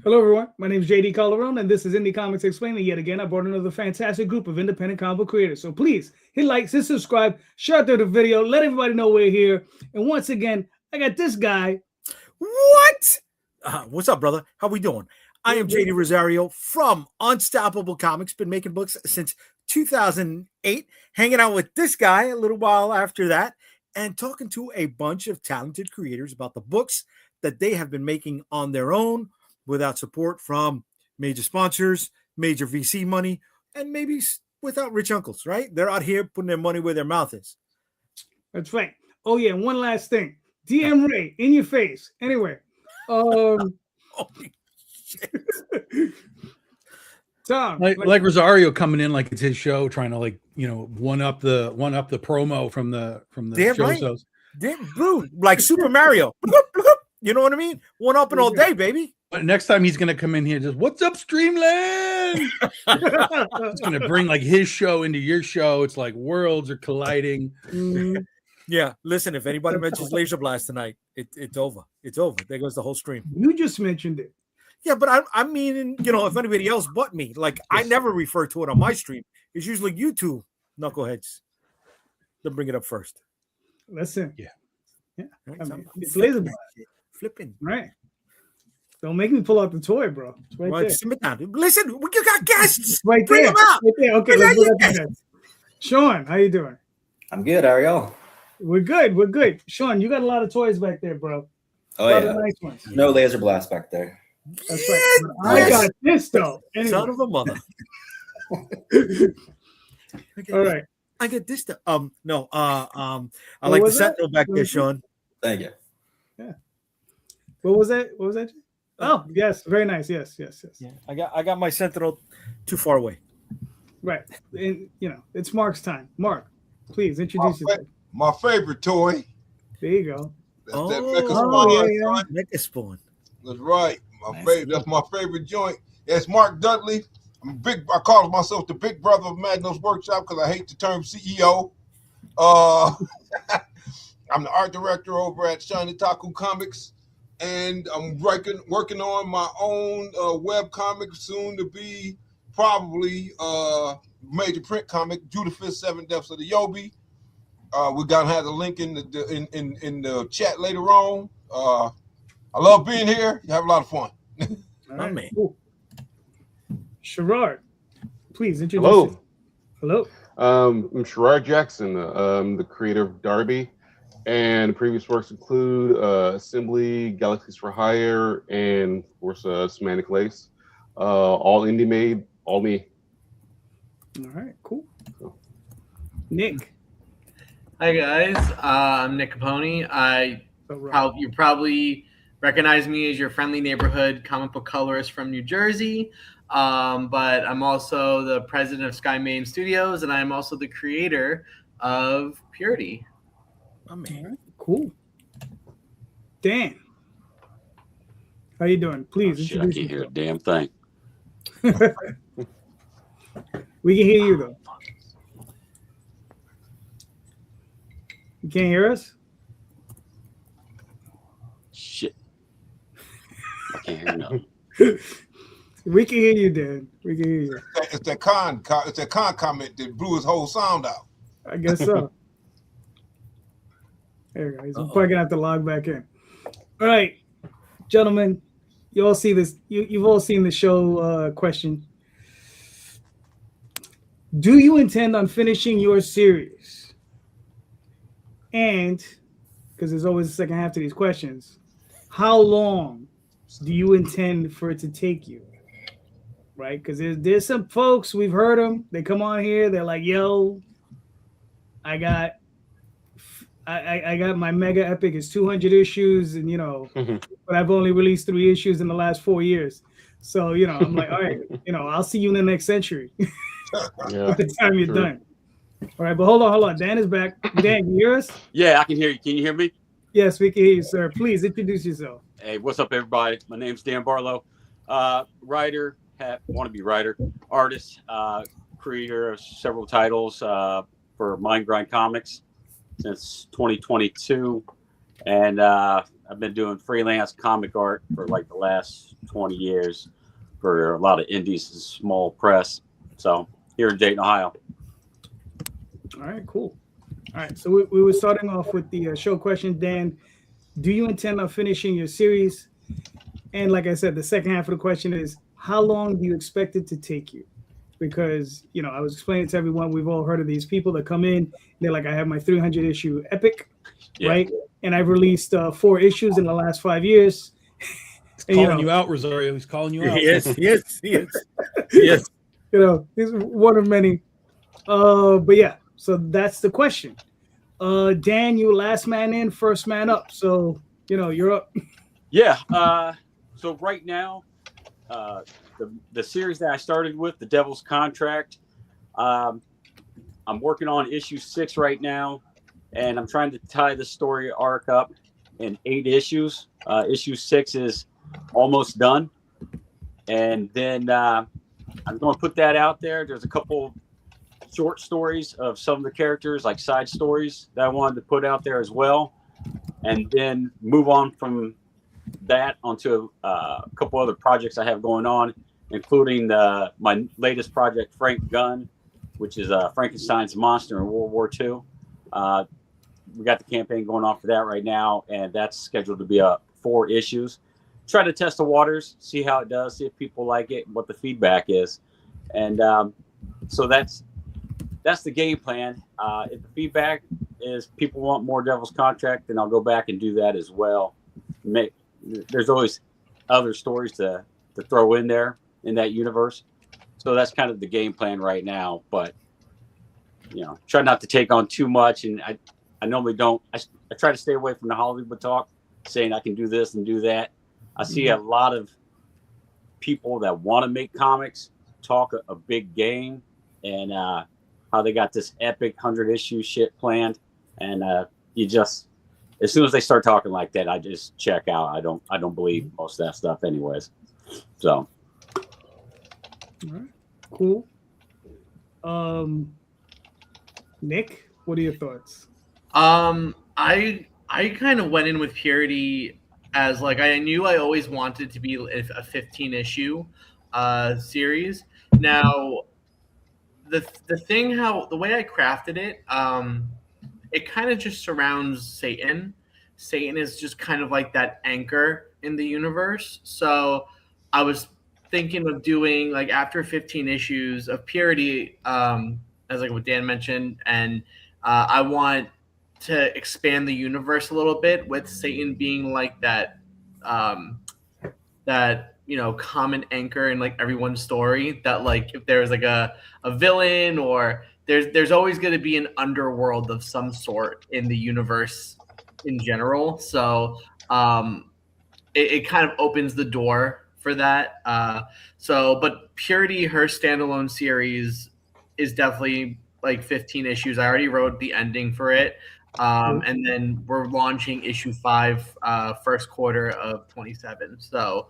Hello, everyone. My name is JD Calderon, and this is Indy Comics Explained. And yet again, I brought another fantastic group of independent comic book creators. So please hit like, hit subscribe, share through the video, let everybody know we're here. And once again, I got this guy. What? What's up, brother? How we doing? I am JD Rosario from Unstoppable Comics. Been making books since 2008. Hanging out with this guy a little while after that, and talking to a bunch of talented creators about the books that they have been making on their own, without support from major sponsors, major VC money, and maybe without rich uncles, right? They're out here putting their money where their mouth is. That's right. Oh, yeah, and one last thing. DM Ray, in your face. Anyway. Holy shit. Tom. Like Rosario coming in like it's his show, trying to one up the promo from the Damn show. Right. Damn, blue, like Super Mario. You know what I mean? One up and all day, baby. But next time he's gonna come in here, just what's up, Streamland? He's gonna bring like his show into your show. It's like worlds are colliding. Yeah, listen. If anybody mentions Laser Blast tonight, it's over. It's over. There goes the whole stream. You just mentioned it. Yeah, but I mean, if anybody else but me, like I never refer to it on my stream. It's usually you two knuckleheads that bring it up first. Listen, yeah. I mean, it's Laser Blast. Flipping, right? Don't make me pull out the toy, bro. It's right there. Simmer down. Listen, you got guests. Right Bring there. them out. Right there. Okay, let's do that. Sean, how you doing? I'm good. How are y'all? We're good. We're good. Sean, you got a lot of toys back there, bro. Oh, a lot yeah. of nice ones. No laser blast back there. That's right. I got this, though. Anyway. Son of a mother. All right. I get this stuff. I like the Sentinel back there, Sean. Thank you. Yeah. What was that? What was that? Oh, yes. Very nice. Yes. Yeah. I got my Sentinel too far away. Right. And it's Mark's time. Mark, please introduce yourself. My favorite toy. There you go. That's that Mecha Spawn. Mecha Spawn. That's right. That's my favorite joint. It's Mark Dudley. I call myself the big brother of Magno's Workshop because I hate the term CEO. I'm the art director over at Shiny Taku Comics, and I'm working on my own web comic, soon to be probably major print comic, Judah Fist, Seven Deaths of the Yobi. We're gonna have the link in the chat later on. I love being here. You have a lot of fun. All right. Man. Cool. Sherrard, please introduce yourself. Hello. I'm Sherrard Jackson, the creator of Darby, and previous works include Assembly, Galaxies for Hire, and of course Semantic Lace. All indie made, all me. All right, cool. Nick. Hi guys, I'm Nick Caponi. You probably recognize me as your friendly neighborhood comic book colorist from New Jersey. But I'm also the president of Sky Main Studios, and I'm also the creator of Purity. Oh, man. Right, cool. Dan, how you doing? Please introduce I can't hear a damn thing. We can hear you though. You can't hear us? Shit. I can't hear nothing. We can hear you, Dan. We can hear you. It's that con comment that blew his whole sound out. I guess so. There you go. He's probably gonna have to log back in. All right, gentlemen, you all see this. You've all seen the show question. Do you intend on finishing your series? And because there's always a second half to these questions, how long do you intend for it to take you? Right? Because there's some folks, we've heard them. They come on here. They're like, "Yo, I got my mega epic. It's 200 issues, and but I've only released 3 issues in the last 4 years. So I'm like, all right, I'll see you in the next century. By the time you're done. All right, but hold on. Dan is back. Dan, can you hear us? Yeah, I can hear you. Can you hear me? Yes, we can hear you, sir. Please introduce yourself. Hey, what's up, everybody? My name's Dan Barlow. Writer, wannabe writer, artist, creator of several titles for Mind Grind Comics since 2022. And I've been doing freelance comic art for like the last 20 years for a lot of indies and small press. So here in Dayton, Ohio. All right, cool. All right, so we were starting off with the show question. Dan, do you intend on finishing your series? And like I said, the second half of the question is, how long do you expect it to take you? Because, you know, I was explaining to everyone, we've all heard of these people that come in, they're like, I have my 300 issue epic, right? And I've released 4 issues in the last 5 years. He's calling you out, Rosario. He's calling you out. Yes. You know, he's one of many. But yeah, so that's the question. Dan, you last man in, first man up. So, you know, you're up. Yeah. So right now, the series that I started with, The Devil's Contract, I'm working on issue 6 right now, and I'm trying to tie the story arc up in 8 issues. Issue 6 is almost done, and then I'm going to put that out there. There's a couple short stories of some of the characters, like side stories, that I wanted to put out there as well, and then move on from that onto a couple other projects I have going on, including my latest project, Frank Gunn, which is Frankenstein's monster in World War II. We got the campaign going on for that right now, and that's scheduled to be 4 issues. Try to test the waters, see how it does, see if people like it, what the feedback is, and so that's the game plan. If the feedback is people want more Devil's Contract, then I'll go back and do that as well. There's always other stories to throw in there in that universe, so that's kind of the game plan right now. But you know, try not to take on too much, and I normally don't. I try to stay away from the Hollywood talk, saying I can do this and do that. I see a lot of people that want to make comics talk a big game, and how they got this epic 100-issue shit planned, and you just, as soon as they start talking like that, I just check out. I don't believe most of that stuff anyways. So all right, cool. Nick, what are your thoughts? I kind of went in with Purity as like, I knew I always wanted to be a 15-issue series. Now, the way I crafted it, it kind of just surrounds Satan. Satan is just kind of like that anchor in the universe. So I was thinking of doing, like, after 15 issues of Purity, as like what Dan mentioned, and I want to expand the universe a little bit, with Satan being like that common anchor in like everyone's story, that like if there's like a villain, or there's always going to be an underworld of some sort in the universe in general. So it kind of opens the door for that. But Purity, her standalone series, is definitely like 15 issues. I already wrote the ending for it. And then we're launching issue 5 first quarter of 27. So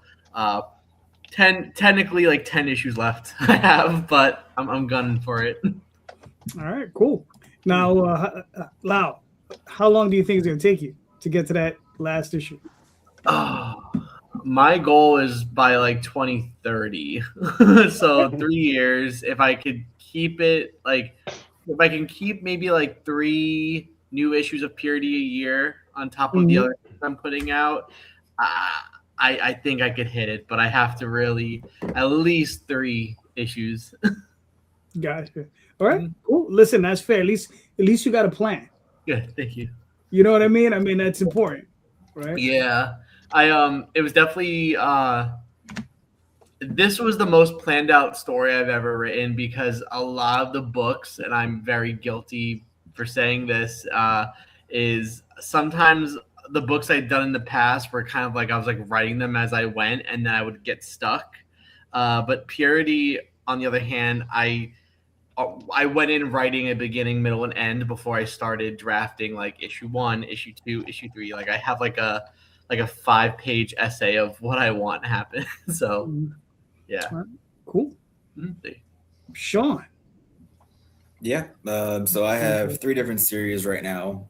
technically like 10 issues left I have, but I'm gunning for it. All right, cool. Now, Lau, how long do you think it's going to take you to get to that last issue? My goal is by like 2030. So 3 years. If I could keep it, like, if I can keep maybe like 3 new issues of Purity a year on top of the other things I'm putting out, I think I could hit it, but I have to really at least 3 issues. Gotcha. All right, cool. Listen, that's fair. At least you got a plan. Good, thank you. You know what I mean? I mean, that's important, right? Yeah. It was definitely this was the most planned out story I've ever written, because a lot of the books, and I'm very guilty for saying this, is sometimes the books I'd done in the past were kind of like I was like writing them as I went, and then I would get stuck. But Purity, on the other hand, I went in writing a beginning, middle, and end before I started drafting like issue 1, issue 2, issue 3. Like I have like a 5-page essay of what I want to happen. So yeah. Cool. Sean. Yeah. So I have 3 different series right now.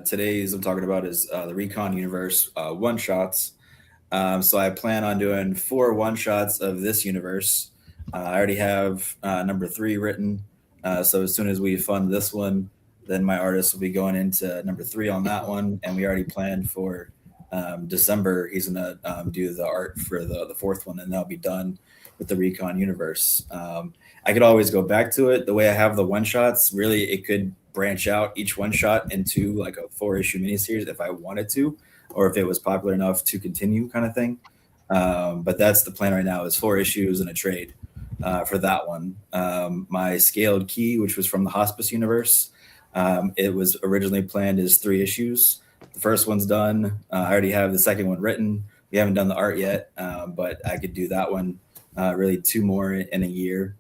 Today's I'm talking about is the Recon Universe one shots. So I plan on doing 4 one shots of this universe. I already have number 3 written. So as soon as we fund this one, then my artist will be going into number 3 on that one. And we already planned for December. He's going to do the art for the 4th one, and that'll be done with the Recon universe. I could always go back to it. The way I have the one shots, really, it could branch out each one shot into like a 4-issue miniseries if I wanted to, or if it was popular enough to continue, kind of thing. But that's the plan right now, is 4 issues and a trade for that one. My Scaled Key, which was from the Hospice universe, it was originally planned as 3 issues. The first one's done. I already have the second one written. We haven't done the art yet, but I could do that one. Really 2 more in a year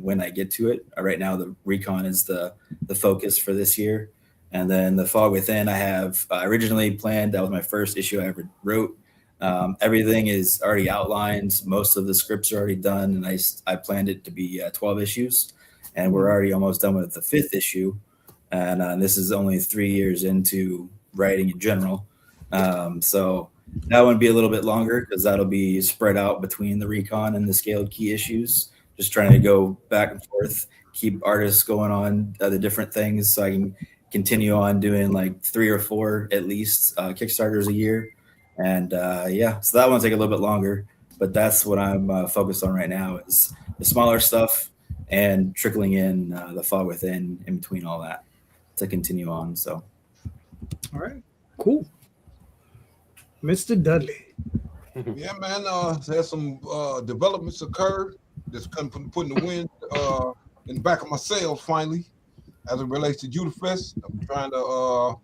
when I get to it. Right now, the Recon is the focus for this year. And then the Fog Within, I have originally planned. That was my first issue I ever wrote. Everything is already outlined. Most of the scripts are already done. And I planned it to be 12 issues. And we're already almost done with the 5th issue. And this is only 3 years into writing in general. So that one be a little bit longer because that'll be spread out between the Recon and the Scaled Key issues. Just trying to go back and forth, keep artists going on the different things so I can continue on doing like 3 or 4 at least Kickstarters a year. And yeah, so that one take a little bit longer, but that's what I'm focused on right now, is the smaller stuff and trickling in the Fog Within in between all that to continue on. So all right, cool. Mr. Dudley. Yeah, man. There's some developments occurred that's come from putting the wind in the back of my sails finally, as it relates to Judah Fest. I'm trying to.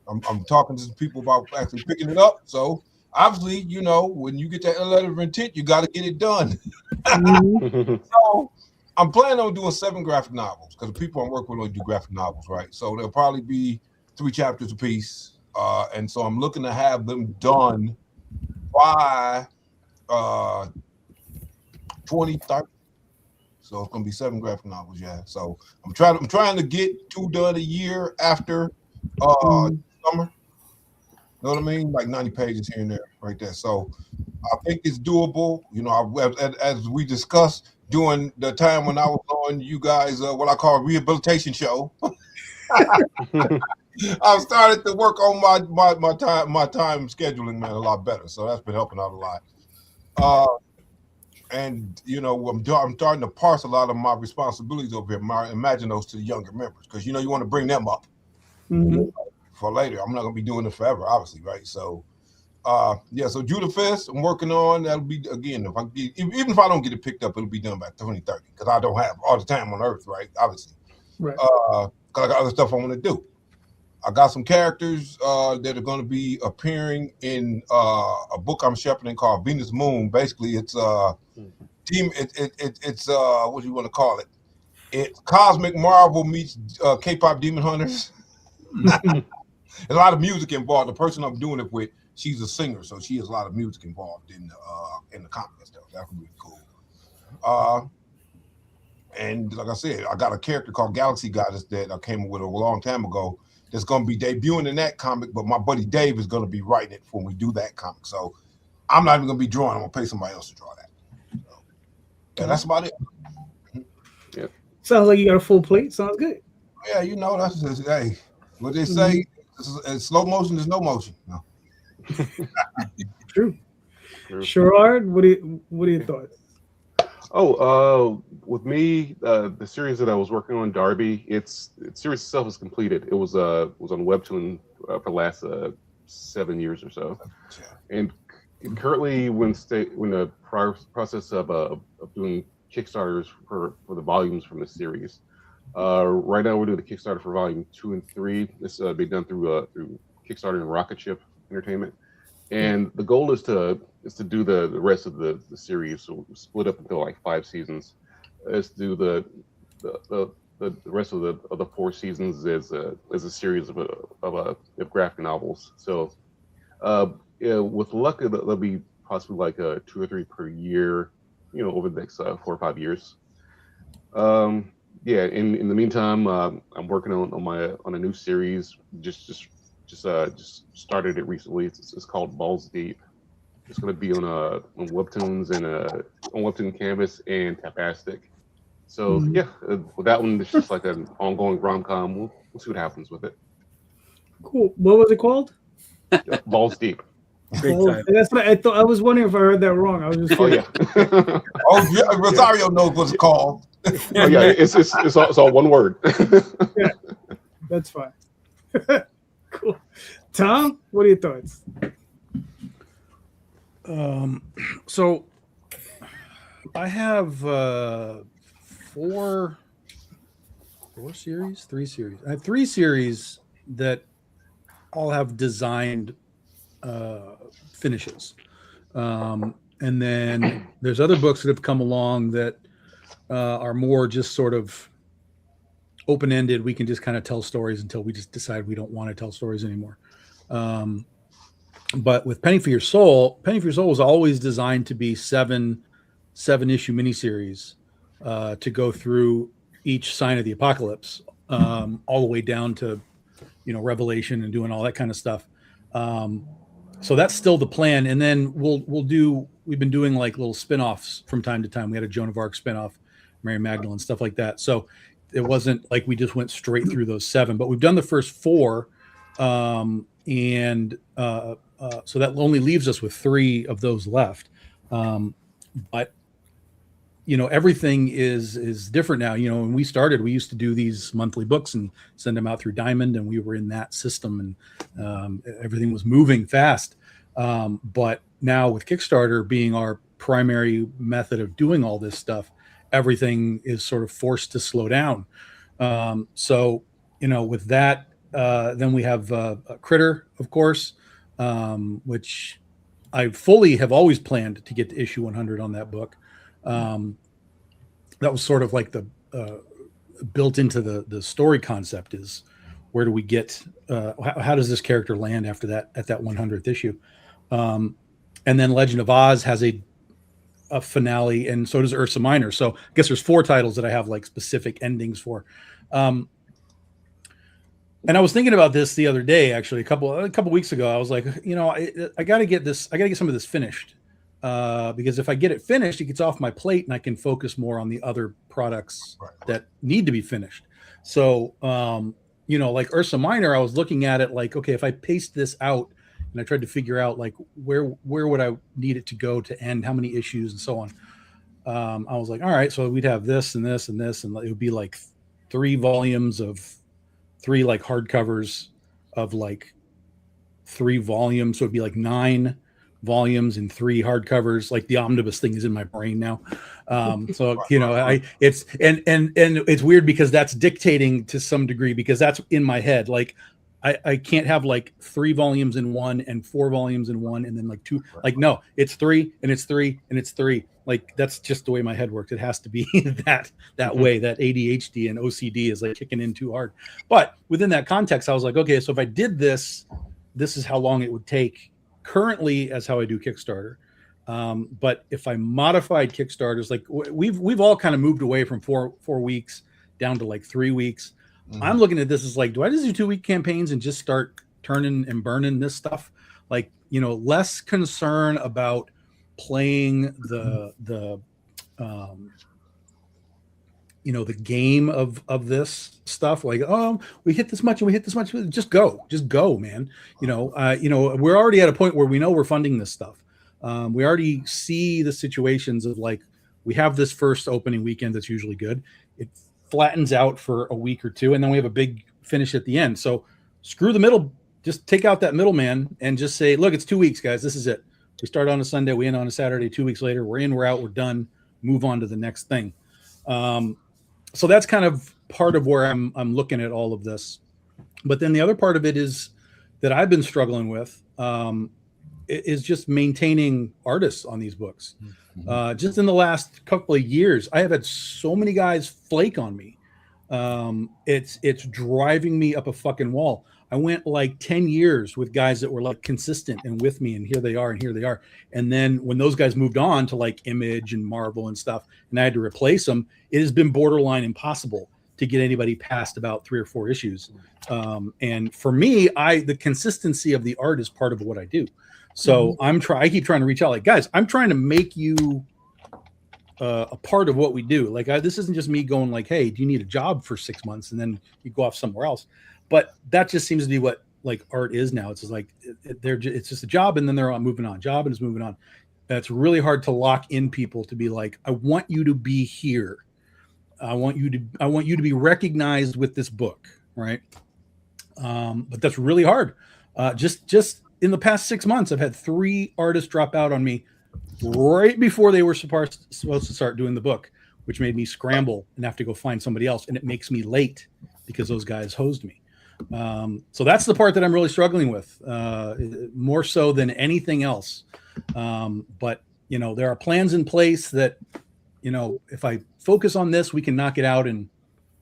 I'm talking to some people about actually picking it up. So obviously, you know, when you get that letter of intent, you got to get it done. So I'm planning on doing 7 graphic novels because the people I'm working with only do graphic novels, right? So there'll probably be 3 chapters apiece. And so I'm looking to have them done by 2030. So it's gonna be 7 graphic novels, yeah. So I'm trying to get 2 done a year after summer. Know what I mean? Like 90 pages here and there, right there. So I think it's doable. You know, as we discussed during the time when I was on you guys, what I call a rehabilitation show. I've started to work on my time scheduling, man, a lot better. So that's been helping out a lot. And you know, I'm starting to parse a lot of my responsibilities over here. Imagine those to the younger members, because you know you want to bring them up for later. I'm not gonna be doing it forever, obviously, right? So, yeah. So Judah Fest, I'm working on. That'll be again. Even if I don't get it picked up, it'll be done by 2030, because I don't have all the time on Earth, right? Obviously, right. Because I got other stuff I want to do. I got some characters that are going to be appearing in a book I'm shepherding called Venus Moon. Basically, it's demon. It's what do you want to call it? It's Cosmic Marvel meets K-pop Demon Hunters. A lot of music involved. The person I'm doing it with, she's a singer, so she has a lot of music involved in the comic and stuff. That's really cool. And like I said, I got a character called Galaxy Goddess that I came up with a long time ago. That's going to be debuting in that comic, but my buddy Dave is going to be writing it when we do that comic. So I'm not even going to be drawing. I'm going to pay somebody else to draw that. So, yeah, that's about it. Yeah. Sounds like you got a full plate. Sounds good. Yeah, you know, that's just, hey, what they say, slow motion is no motion. No. True. Sherrod, what are your thoughts? With me, the series that I was working on, Darby, the series itself is completed. It was on Webtoon for the last 7 years or so, and currently, when the process of doing Kickstarters for the volumes from the series. Right now, we're doing the Kickstarter for volume 2 and 3. This being done through Kickstarter and Rocket Ship Entertainment. And the goal is to do the rest of the series, so split up into like 5 seasons. Is to do the rest of the 4 seasons as a series of graphic novels. So, yeah, with luck, there'll be possibly like 2 or 3 per year, you know, over the next 4 or 5 years. yeah, in the meantime, I'm working on a new series. Just started it recently. It's called Balls Deep. It's going to be on Webtoons and on Webtoon Canvas and Tapastic. So yeah, with that one, it's just like an ongoing rom-com. We'll see what happens with it. Cool. What was it called? Balls Deep. Great Oh, title. that's what I thought. I was wondering if I heard that wrong. I was just. Oh yeah. Oh, yeah, Rosario knows what it's called. Oh yeah. It's all one word. Yeah, that's fine. Cool. Tom, what are your thoughts? So I have three series. I have 3 series that all have designed finishes. And then there's other books that have come along that are more just sort of open-ended. We can just kind of tell stories until we just decide we don't want to tell stories anymore. But with Penny for Your Soul was always designed to be 7 issue miniseries to go through each sign of the apocalypse, all the way down to, Revelation and doing all that kind of stuff. So that's still the plan. And then we've been doing like little spin-offs from time to time. We had a Joan of Arc spin-off, Mary Magdalene, stuff like that. So it wasn't like we just went straight through those 7, but we've done the first 4. So that only leaves us with 3 of those left. But everything is different now. When we started, we used to do these monthly books and send them out through Diamond, and we were in that system, and everything was moving fast. But now with Kickstarter being our primary method of doing all this stuff, everything is sort of forced to slow down. So with that, then we have Critter, of course, which I fully have always planned to get to issue 100 on that book. That was sort of like the built into the story concept is, where do we get, how does this character land after that, at that 100th issue? And then Legend of Oz has a finale, and so does Ursa Minor. So I guess there's 4 titles that I have like specific endings for. And I was thinking about this the other day, actually, a couple weeks ago. I was like, I got to get some of this finished, because if I get it finished, it gets off my plate, and I can focus more on the other products that need to be finished. So, like Ursa Minor, I was looking at it like, okay, if I paste this out, and I tried to figure out like where would I need it to go to end, how many issues, and so on. I was like, all right, so we'd have this and this and this, and it would be like 3 volumes of 3 like hardcovers of like 3 volumes. So it'd be like 9 volumes and 3 hardcovers. Like the omnibus thing is in my brain now. So it's it's weird because that's dictating to some degree, because that's in my head. Like I can't have like 3 volumes in one and 4 volumes in one and then like 2. Like no, it's 3 and it's 3 and it's 3. Like that's just the way my head works. It has to be that way. That ADHD and OCD is like kicking in too hard. But within that context, I was like, okay, so if I did this is how long it would take currently as how I do Kickstarter. But if I modified Kickstarters, like we've all kind of moved away from 4 weeks down to like 3 weeks. Mm-hmm. I'm looking at this as like, do I just do 2-week campaigns and just start turning and burning this stuff? Like, less concern about playing the game of this stuff. Like, oh, we hit this much and we hit this much. Just go, man. We're already at a point where we know we're funding this stuff. We already see the situations of like, we have this first opening weekend that's usually good. It flattens out for a week or 2, and then we have a big finish at the end. So screw the middle, just take out that middleman and just say, look, it's 2 weeks, guys. This is it. We start on a Sunday, we end on a Saturday. 2 weeks later, we're in, we're out, we're done. Move on to the next thing. So that's kind of part of where I'm looking at all of this. But then the other part of it is that I've been struggling with is just maintaining artists on these books. Mm-hmm. Just in the last couple of years, I have had so many guys flake on me. It's driving me up a fucking wall. I went like 10 years with guys that were like consistent and with me, and here they are, and here they are. And then when those guys moved on to like Image and Marvel and stuff, and I had to replace them, it has been borderline impossible. to get anybody past about 3 or 4 issues. And for me, the consistency of the art is part of what I do. So I keep trying to reach out, like, guys, I'm trying to make you a part of what we do. Like, this isn't just me going like, hey, do you need a job for 6 months and then you go off somewhere else? But that just seems to be what like art is now. It's just like it's just a job, and then they're moving on. Job and it's moving on. That's really hard to lock in people to be like, I want you to be here. I want you to be recognized with this book, right? But that's really hard. Just in the past 6 months, I've had 3 artists drop out on me right before they were supposed to start doing the book, which made me scramble and have to go find somebody else, and it makes me late because those guys hosed me. So that's the part that I'm really struggling with, more so than anything else. But there are plans in place that, if I focus on this, we can knock it out in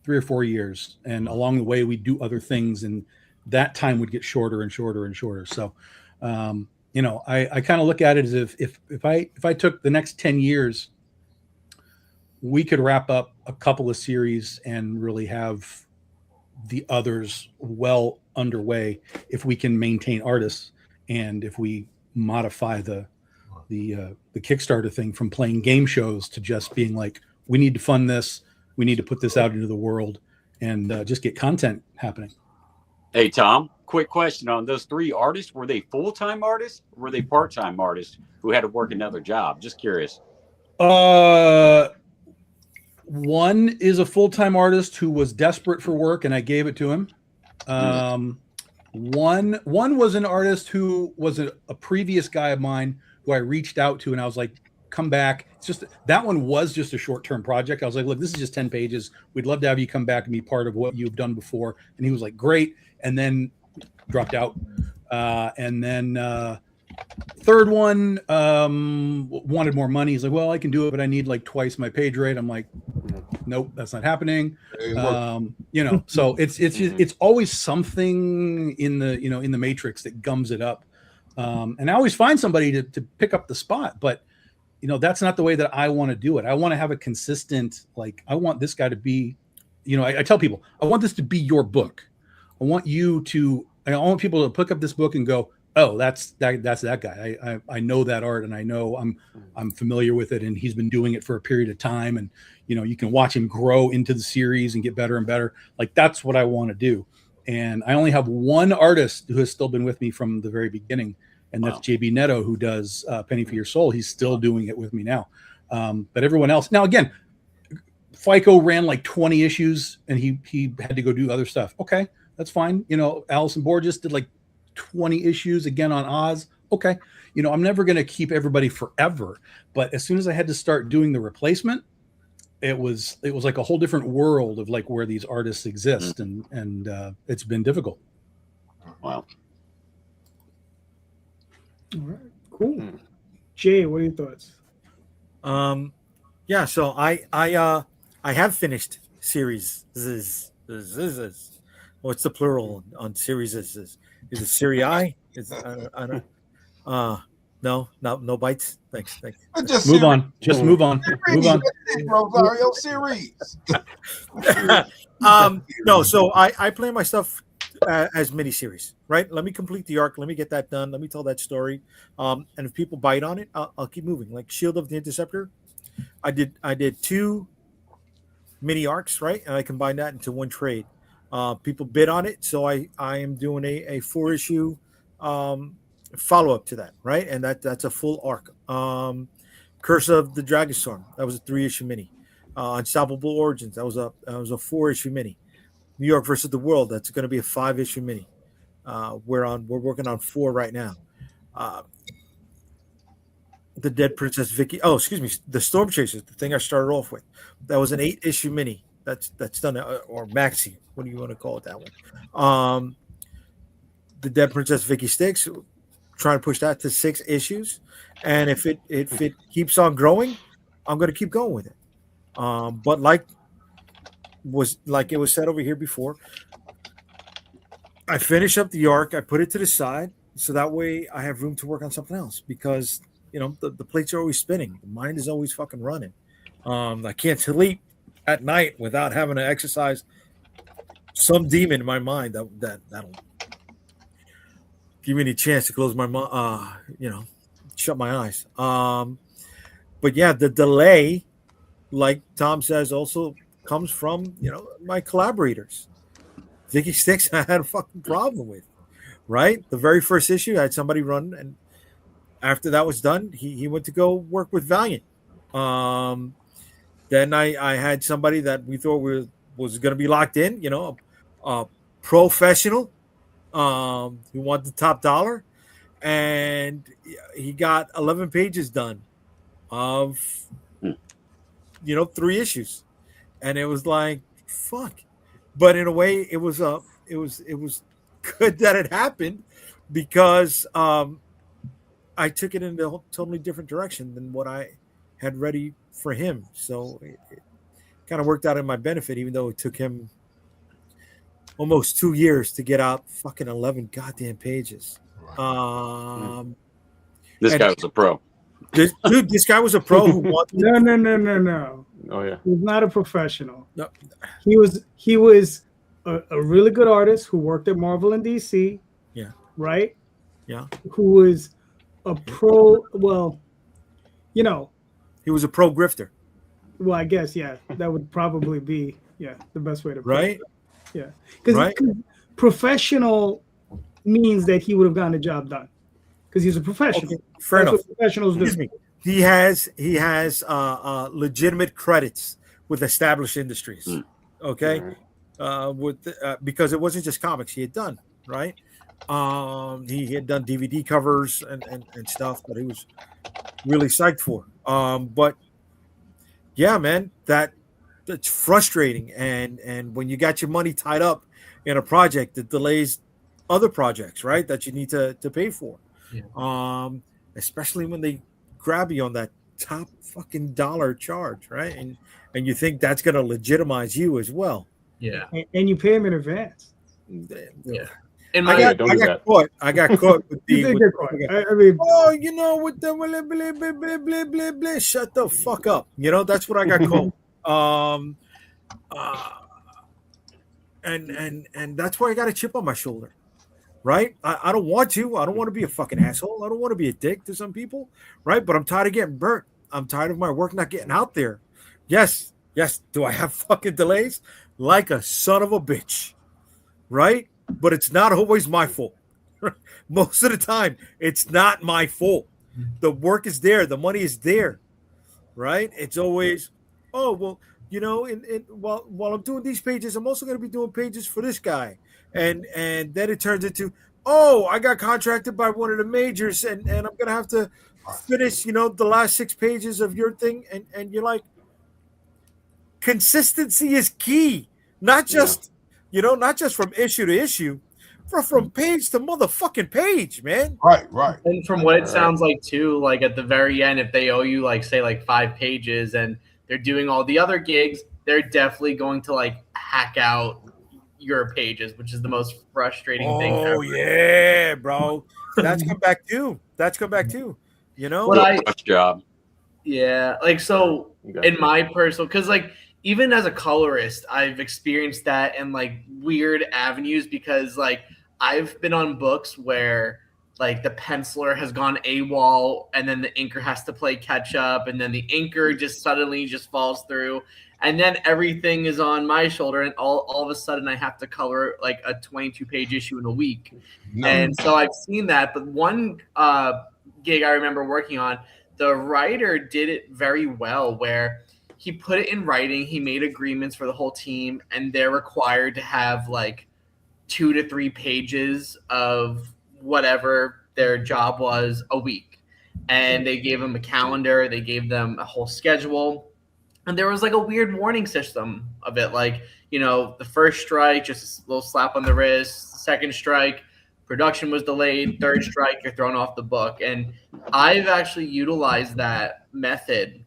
3 or 4 years. And along the way, we do other things, and that time would get shorter and shorter and shorter. So, I kind of look at it as if I took the next 10 years, we could wrap up a couple of series and really have the others well underway if we can maintain artists, and if we modify the Kickstarter thing from playing game shows to just being like, we need to fund this, we need to put this out into the world, and just get content happening. Hey, Tom, quick question on those 3 artists. Were they full-time artists? Or were they part-time artists who had to work another job? Just curious. One is a full-time artist who was desperate for work, and I gave it to him. One was an artist who was a previous guy of mine who I reached out to, and I was like, come back. It's just that one was just a short-term project. I was like, look, this is just 10 pages. We'd love to have you come back and be part of what you've done before. And he was like, great. And then dropped out. And then third one wanted more money. He's like, well, I can do it, but I need like twice my page rate. I'm like, nope, that's not happening. So it's always something in the matrix that gums it up. And I always find somebody to pick up the spot, but that's not the way that I want to do it. I want to have a consistent, like, I want this guy to be, I tell people, I want this to be your book. I want people to pick up this book and go, oh, that's that guy. I know that art, and I know I'm familiar with it, and he's been doing it for a period of time, and you can watch him grow into the series and get better and better. Like, that's what I want to do. And I only have one artist who has still been with me from the very beginning, and that's JB Neto, who does Penny for Your Soul. He's still doing it with me now. But everyone else now, again, FICO ran like 20 issues, and he had to go do other stuff. Okay, that's fine. Allison Borges did like 20 issues again on Oz. Okay. I'm never going to keep everybody forever, but as soon as I had to start doing the replacement, it was like a whole different world of like where these artists exist. And it's been difficult. Wow. All right, cool. Jay, what are your thoughts? Yeah, so I have finished series. What's the plural on series? Is it Serii? No bites. Thanks. Just move on. Just move on. Move on. Rosario series. No, so I plan my stuff as miniseries, right? Let me complete the arc. Let me get that done. Let me tell that story. And if people bite on it, I'll keep moving. Like Shield of the Interceptor, I did 2 mini arcs, right? And I combined that into one trade. People bid on it, so I am doing a 4-issue follow up to that, right? And that's a full arc. Curse of the Dragonstorm, that was a 3-issue mini. Unstoppable Origins, that was a 4-issue mini. New York versus the World, that's going to be a 5-issue mini. We're working on 4 right now. The Dead Princess Vicky. Oh, excuse me, the Storm Chasers, the thing I started off with, that was an 8-issue mini. That's done, or maxi. What do you want to call it, that one? The Dead Princess Vicky Sticks, trying to push that to 6 issues, and if it keeps on growing, I'm going to keep going with it. But like it was said over here before, I finish up the arc, I put it to the side, so that way I have room to work on something else, because the plates are always spinning, the mind is always fucking running. I can't sleep at night without having to exercise some demon in my mind that'll give me any chance to close my shut my eyes. But yeah, the delay, like Tom says, also comes from my collaborators. Vicky Sticks, I had a fucking problem with. Right, the very first issue, I had somebody run, and after that was done, he went to go work with Valiant. Then I had somebody that we thought was going to be locked in, a professional who wanted the top dollar, and he got 11 pages done of 3 issues, and it was like fuck. But in a way, it was good that it happened, because I took it in a totally different direction than what I had ready for him. So it kind of worked out in my benefit, even though it took him almost 2 years to get out fucking 11 goddamn pages. This guy was a pro. This guy was a pro who wanted. No. Oh yeah. He's not a professional. No. He was a really good artist who worked at Marvel and DC. Yeah. Right? Yeah. Who was a pro, he was a pro grifter. Well, I guess, yeah. That would probably be the best way to put right? it. Yeah. Because professional means that he would have gotten the job done. Because he's a professional. Okay, fair enough. Professionals do. Excuse me. He has legitimate credits with established industries. Okay, because it wasn't just comics he had done, right? He had done DVD covers and stuff that he was really psyched for. But yeah, man, that's frustrating. And when you got your money tied up in a project, that delays other projects, right? That you need to pay for. Yeah. Especially when they grab you on that top fucking dollar charge, right? And you think that's going to legitimize you as well. Yeah. And you pay them in advance. Yeah. I got caught with the. I mean, with the blah, blah, blah, blah, blah, shut the fuck up. That's what I got caught. And that's why I got a chip on my shoulder. Right? I don't want to. I don't want to be a fucking asshole. I don't want to be a dick to some people. Right? But I'm tired of getting burnt. I'm tired of my work not getting out there. Yes. Do I have fucking delays? Like a son of a bitch. Right? But it's not always my fault. Most of the time, it's not my fault. The work is there. The money is there. Right? It's always, while I'm doing these pages, I'm also going to be doing pages for this guy. And then it turns into, I got contracted by one of the majors, and I'm going to have to finish, the last 6 pages of your thing. And you're like, consistency is key. Not just, not just from issue to issue, but from page to motherfucking page, man. Right. And from what it sounds like too, like at the very end, if they owe you like say like 5 pages and they're doing all the other gigs, they're definitely going to like hack out your pages, which is the most frustrating thing ever. Oh yeah, bro. That's come back too. What job. Yeah, like so in my personal, because like even as a colorist, I've experienced that in like weird avenues, because like I've been on books where like the penciler has gone AWOL and then the inker has to play catch up, and then the inker just suddenly just falls through, and then everything is on my shoulder, and all of a sudden I have to color like a 22-page issue in a week. And so I've seen that. But one gig I remember working on, the writer did it very well, where he put it in writing, he made agreements for the whole team, and they're required to have like 2 to 3 pages of whatever their job was a week. And they gave them a calendar, they gave them a whole schedule. And there was like a weird warning system of it. Like, the first strike, just a little slap on the wrist. Second strike, production was delayed. Third strike, you're thrown off the book. And I've actually utilized that method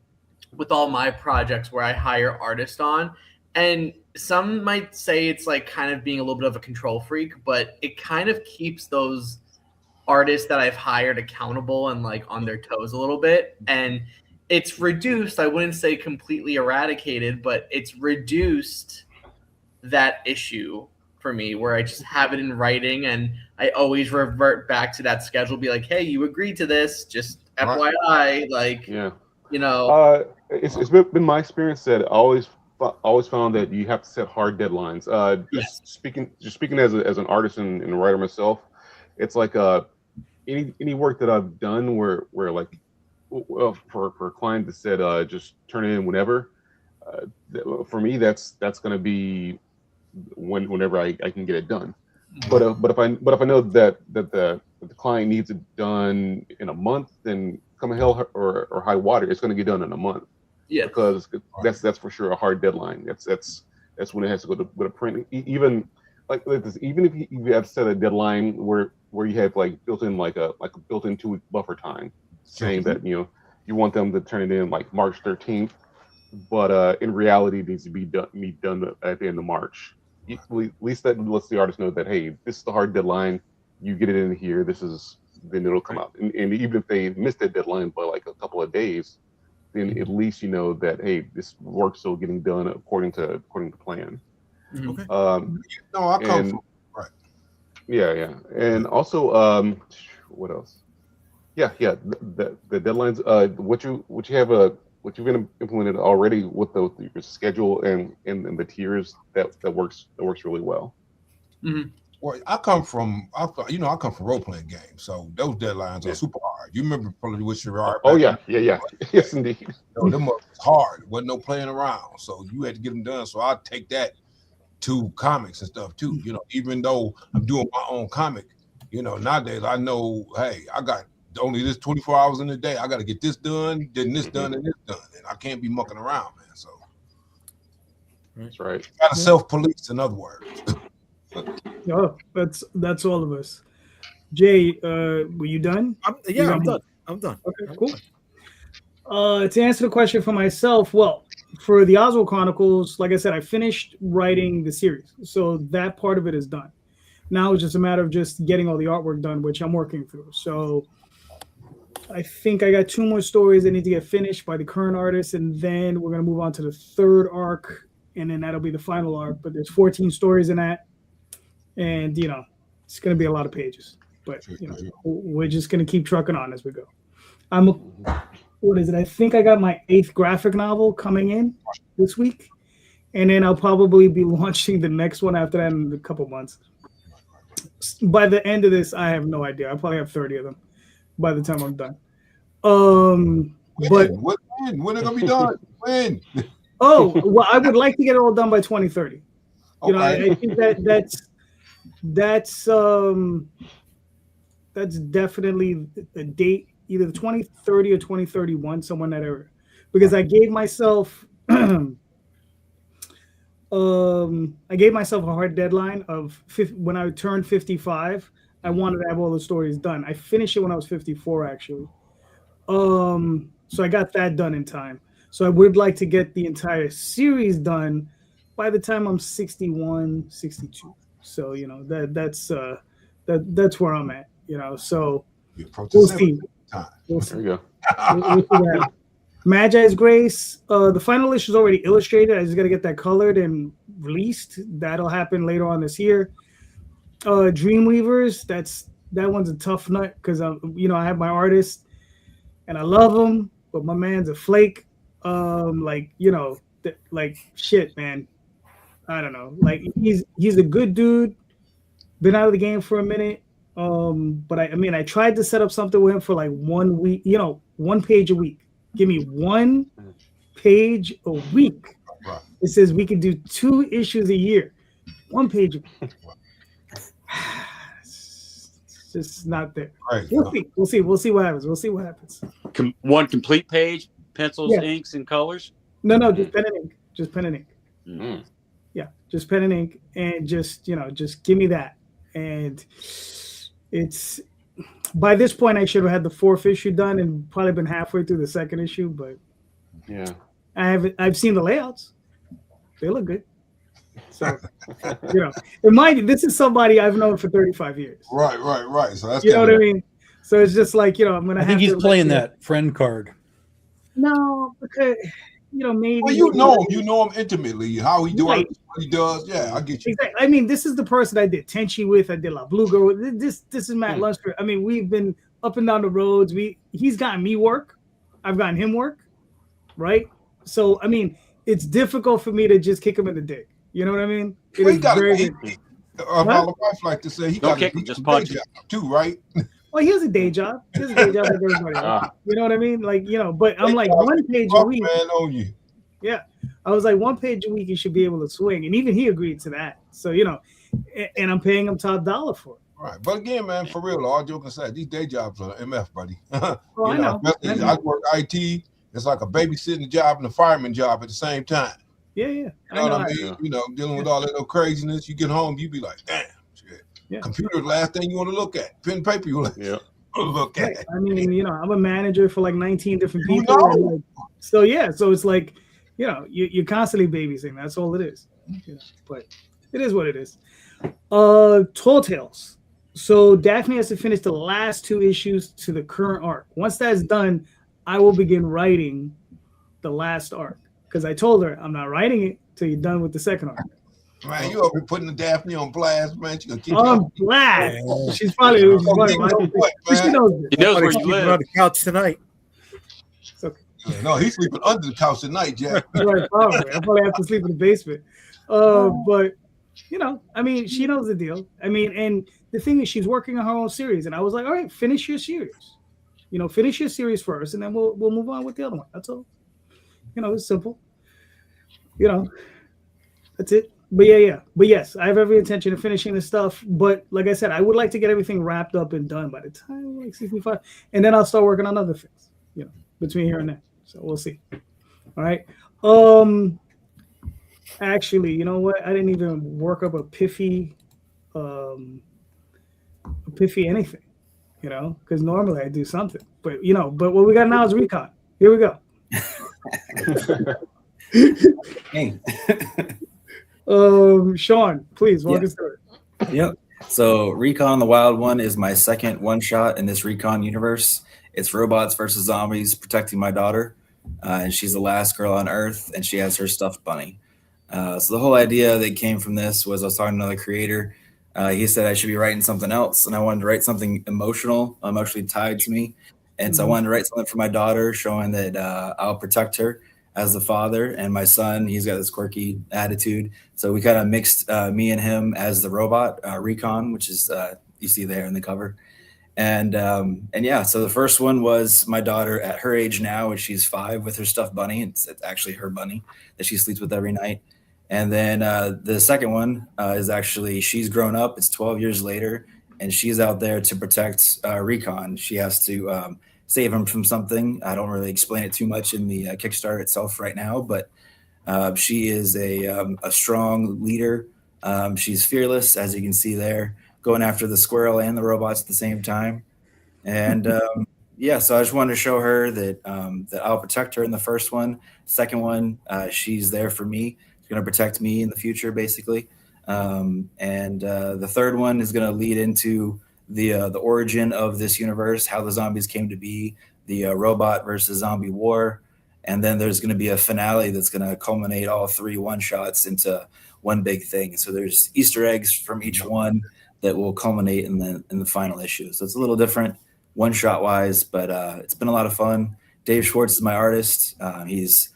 with all my projects where I hire artists on. And some might say it's like kind of being a little bit of a control freak, but it kind of keeps those artists that I've hired accountable and like on their toes a little bit. And it's reduced. I wouldn't say completely eradicated, but it's reduced that issue for me, where I just have it in writing and I always revert back to that schedule. Be like, hey, you agreed to this. Just FYI, like, you know. It's been my experience that I always found that you have to set hard deadlines. Speaking as an artist and writer myself, it's like any work that I've done where like for a client that said just turn it in whenever. For me, that's going to be whenever I can get it done. But if I know that the client needs it done in a month, then come hell or high water, it's going to get done in a month. Yeah, because that's for sure a hard deadline. That's when it has to go to print. Even like this, even if you have set a deadline where you have like built in like a built-in 2-week buffer time, saying that you want them to turn it in like March 13th, but in reality it needs to be done at the end of March. At least that lets the artist know that, hey, this is the hard deadline. You get it in here. Then it'll come out. And even if they missed that deadline by like a couple of days, then at least you know that, hey, this work's still getting done according to plan. Okay. No, I come from right. Yeah. And also, what else? Yeah. The deadlines. What you've been implemented already with your schedule and the tiers that works really well. Mm-hmm. Well, I come from role playing games, so those deadlines are super hard. You remember probably with Sherrod? Oh yeah. Yes, indeed. Them was hard. Wasn't no playing around, so you had to get them done. So I take that to comics and stuff too. Even though I'm doing my own comic, nowadays I know, hey, I got only this 24 hours in a day. I got to get this done, then this done, and this done, and I can't be mucking around, man. So that's right. Got to self-police, in other words. Oh, that's all of us. Jay, were you done? I'm done. Okay, cool. To answer the question for myself, well, for the Oswald Chronicles, like I said, I finished writing the series, so that part of it is done. Now it's just a matter of just getting all the artwork done, which I'm working through. So I think I got 2 more stories that need to get finished by the current artist, and then we're going to move on to the 3rd arc, and then that'll be the final arc. But there's 14 stories in that, and it's going to be a lot of pages. But we're just going to keep trucking on as we go. What is it? I think I got my 8th graphic novel coming in this week, and then I'll probably be launching the next one after that in a couple months. By the end of this, I have no idea. I'll probably have 30 of them by the time I'm done. But when are gonna be done? When? Oh, well, I would like to get it all done by 2030. Okay. I think that's definitely a date, either 2030 or 2031, somewhere in that area. Because I gave myself a hard deadline of when I turned 55. I wanted to have all the stories done. I finished it when I was 54, actually. So I got that done in time. So I would like to get the entire series done by the time I'm 61, 62. So that's where I'm at. So we'll see. We'll see. There you go. We'll see. Magi's Grace. The final issue is already illustrated. I just got to get that colored and released. That'll happen later on this year. Dreamweavers. That one's a tough nut because I have my artist and I love him, but my man's a flake. Shit, man. I don't know. Like he's a good dude. Been out of the game for a minute. But I tried to set up something with him for like 1 week. 1 page a week. Give me 1 page a week. It says we can do 2 issues a year. 1 page a week. It's just not there. Right. We'll see what happens. 1 complete page, pencils, inks, and colors? No, just pen and ink. Just pen and ink. Mm-hmm. Yeah, just pen and ink, and just give me that. And it's by this point I should have had the 4th issue done and probably been halfway through the 2nd issue, but yeah, I've seen the layouts. They look good. So and mind you, this is somebody I've known for 35 years. Right. So that's what I mean. So it's just like I'm gonna. I think he's playing that friend card. No, because maybe. Well, you know him intimately. How he does, right. what he does. Yeah, I get you. Exactly. I mean, this is the person I did Tenchi with. I did La Bluga with. This is Matt Luster. I mean, we've been up and down the roads. He's gotten me work. I've gotten him work. Right. So I mean, it's difficult for me to just kick him in the dick. You know what I mean? Well, he got my wife like to say he got kick him, just punch him too, right? Well, he has a day job. He has a day job like everybody else. You know what I mean? Like, but I'm like 1 page a week. Man on you. Yeah. I was like 1 page a week you should be able to swing. And even he agreed to that. So, and I'm paying him top dollar for it. Right. But again, man, for real, all joking aside, these day jobs are MF, buddy. Oh, I know. I work IT. It's like a babysitting job and a fireman job at the same time. Yeah. You know what I mean? Dealing with all that little craziness. You get home, you be like, damn, shit. Yeah. Computer, the last thing you want to look at. Pen and paper, you want to look at. Right. I mean, I'm a manager for like 19 different people. So it's like, you're constantly babysitting. That's all it is. But it is what it is. Tall Tales. So Daphne has to finish the last 2 issues to the current arc. Once that's done, I will begin writing the last arc. Because I told her I'm not writing it till you're done with the second arc. Man, you over putting the Daphne on blast, man. She gonna keep on blast. She's probably she knows where you live. On the couch tonight. Okay. No, he's sleeping under the couch tonight, Jack. Right, probably. I probably have to sleep in the basement. But I mean, she knows the deal. I mean, and the thing is, she's working on her own series, and I was like, all right, finish your series. Finish your series first, and then we'll move on with the other one. That's all. It's simple. That's it. But yeah. But yes, I have every intention of finishing this stuff. But like I said, I would like to get everything wrapped up and done by the time like 65, and then I'll start working on other things. Between here and there. So we'll see. All right. Actually, you know what? I didn't even work up a pithy anything. Because normally I do something. But but what we got now is recon. Here we go. Sean, please walk us through it. Yep. So Recon the Wild One is my second one shot in this Recon universe. It's robots versus zombies protecting my daughter. And she's the last girl on Earth, and she has her stuffed bunny. So the whole idea that came from this was I was talking to another creator. He said I should be writing something else, and I wanted to write something emotionally tied to me. And so I wanted to write something for my daughter, showing that I'll protect her as the father. And my son, he's got this quirky attitude. So we kind of mixed me and him as the robot, Recon, which is you see there in the cover. And yeah, so the first one was my daughter at her age now, which she's 5 with her stuffed bunny. It's actually her bunny that she sleeps with every night. And then the second one is actually she's grown up. It's 12 years later, and she's out there to protect Recon. She has to save him from something. I don't really explain it too much in the Kickstarter itself right now, but she is a strong leader. She's fearless, as you can see there, going after the squirrel and the robots at the same time. And yeah, so I just wanted to show her that I'll protect her in the first one. Second one, she's there for me. She's going to protect me in the future, basically. And the third one is going to lead into the origin of this universe, how the zombies came to be, the robot versus zombie war. And then there's going to be a finale that's going to culminate all 3 one-shots into one big thing. So there's Easter eggs from each one that will culminate in the final issue. So it's a little different one-shot wise, but it's been a lot of fun. Dave Schwartz is my artist. He's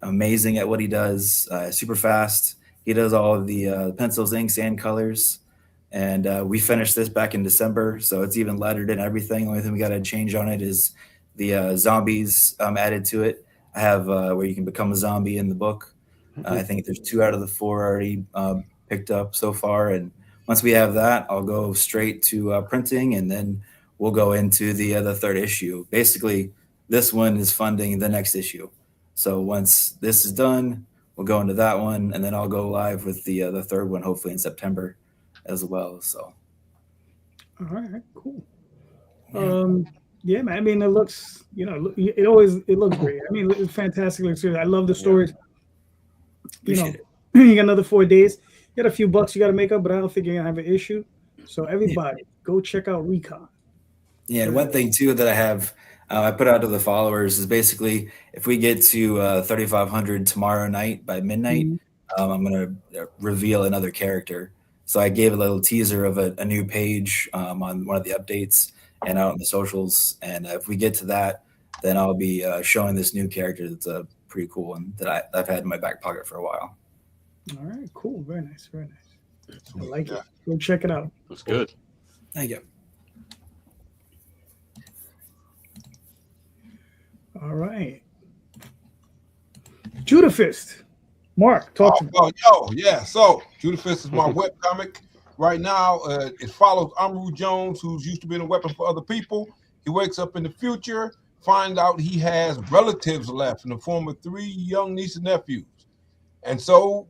amazing at what he does, super fast. He does all of the pencils, inks, and colors. And we finished this back in December, so it's even lettered and everything. The only thing we got to change on it is the zombies added to it. I have where you can become a zombie in the book. I think there's 2 out of the 4 already picked up so far. And once we have that, I'll go straight to printing, and then we'll go into the 3rd issue. Basically, this one is funding the next issue. So once this is done, we'll go into that one, and then I'll go live with the 3rd one, hopefully in September as well. So, all right, cool. Yeah, man. I mean, it looks, it looks great. I mean, it's fantastic. I love the stories. You got another 4 days. You got a few bucks you got to make up, but I don't think you're gonna have an issue. So everybody, go check out Recon. Yeah, and one thing too that I have I put out to the followers is basically if we get to 3,500 tomorrow night by midnight, I'm going to reveal another character. So I gave a little teaser of a new page on one of the updates and out on the socials. And if we get to that, then I'll be showing this new character that's a pretty cool one that I've had in my back pocket for a while. All right, cool. Very nice. Very nice. I like it. Go check it out. That's good. Thank you. All right. Judah Fist. Mark, talk to me. So Judah Fist is my webcomic. Right now, it follows Amaru Jones, who's used to being a weapon for other people. He wakes up in the future, finds out he has relatives left in the form of 3 young nieces and nephews. And so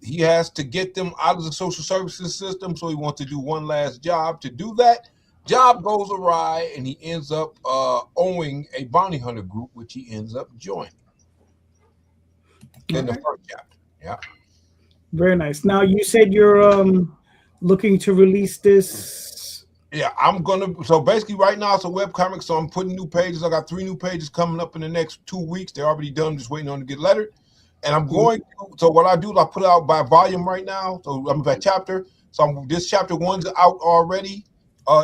he has to get them out of the social services system. So he wants to do one last job. To do that, job goes awry, and he ends up owing a bounty hunter group, which he ends up joining in the first chapter. Yeah. Very nice. Now you said you're looking to release this. Yeah, I'm gonna. So basically, right now it's a webcomic. So I'm putting new pages. I got 3 new pages coming up in the next 2 weeks. They're already done. Just waiting on to get lettered. And I'm going. So what I do is I put it out by volume right now. So I'm by chapter. So this chapter 1's out already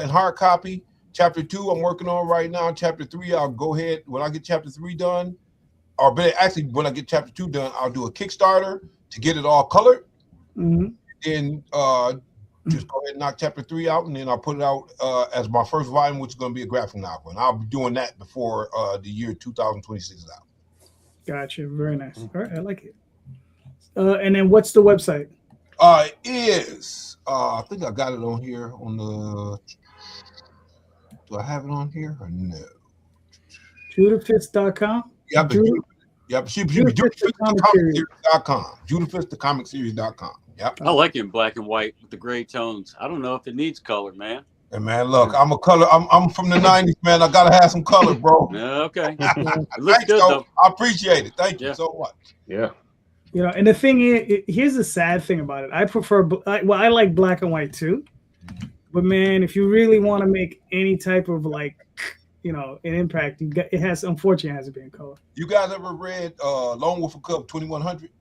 in hard copy. Chapter 2 I'm working on right now. Chapter 3 I'll go ahead when I get chapter 3 done. Or actually, when I get chapter 2 done, I'll do a Kickstarter to get it all colored. Then just go ahead and knock chapter 3 out, and then I'll put it out as my first volume, which is going to be a graphic novel. And I'll be doing that before the year 2026 is out. Gotcha. Very nice. All right, I like it. And then what's the website? I think I got it on here on the. Do I have it on here or no? JudahFist.com. Yep. JudahFistTheComicSeries.com. JudahFistTheComicSeries.com. Yep. I like it in black and white with the gray tones. I don't know if it needs color, man. And man, look, I'm a color. I'm from the '90s, man. I gotta have some color, bro. Okay. It looks good, though. I appreciate it. Thank you so much. Yeah. You know, and the thing is, here's the sad thing about it. I prefer, I like black and white too. But man, if you really want to make any type of like, you know, an impact, it has, unfortunately, it has to be in color. You guys ever read Lone Wolf and Cub 2100?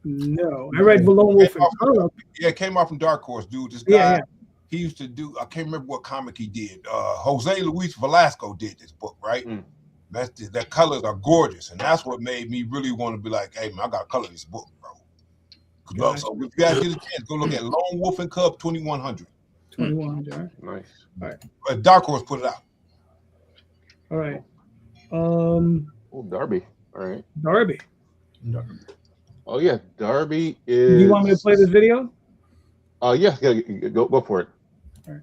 No, I read Lone Wolf and Cub. Yeah, it came out from Dark Horse, dude. This guy, he used to do. I can't remember what comic he did. Jose Luis Velasco did this book, right? That colors are gorgeous, and that's what made me really want to be like, hey man, I gotta color this book, bro. Gotcha. So if you guys get a chance, go look at Lone Wolf and Cub 2100. 2100. Nice. All right. But Dark Horse put it out. All right. Darby. All right. Darby. Oh yeah, Darby is. Do you want me to play this video? Yeah, go for it. All right.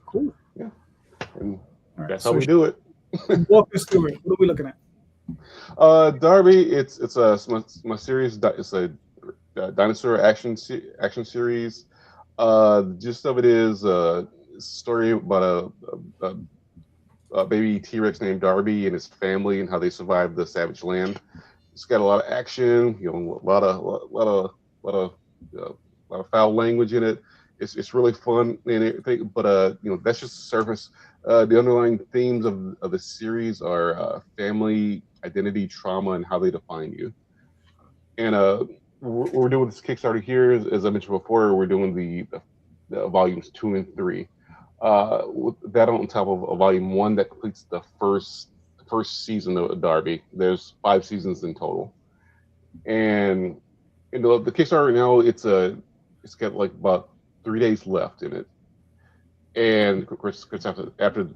Cool. Yeah. And that's how we do it. Walk us through it. What are we looking at? Darby, it's my series. It's a dinosaur action series. The gist of it is a story about a baby T-Rex named Darby and his family and how they survived the savage land. It's got a lot of action, you know, a lot of foul language in it. It's really fun and everything, but you know, that's just the surface. The underlying themes of the series are family, identity, trauma, and how they define you. And what we're doing with this Kickstarter here, as I mentioned before, we're doing the volumes 2 and 3. With that on top of a volume 1 that completes the first season of Darby. There's 5 seasons in total, and the Kickstarter right now it's got like about 3 days left in it. And of course after the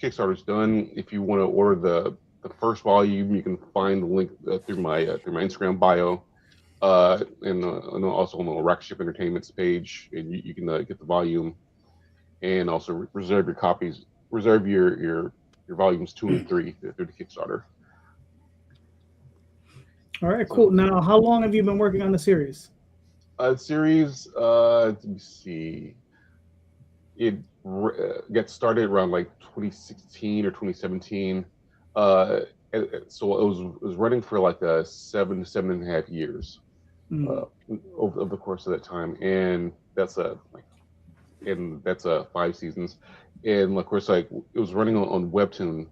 Kickstarter's done, if you want to order the first volume, you can find the link through my Instagram bio, and also on the Rack Ship Entertainment's page, and you can get the volume, and also reserve your copies, reserve your volumes 2 and 3 through the Kickstarter. All right, cool. Now, how long have you been working on the series? Series, let me see. It got started around like 2016 or 2017. So it was running for like 7.5 years over the course of that time, and that's 5 seasons. And of course, like it was running on Webtoon,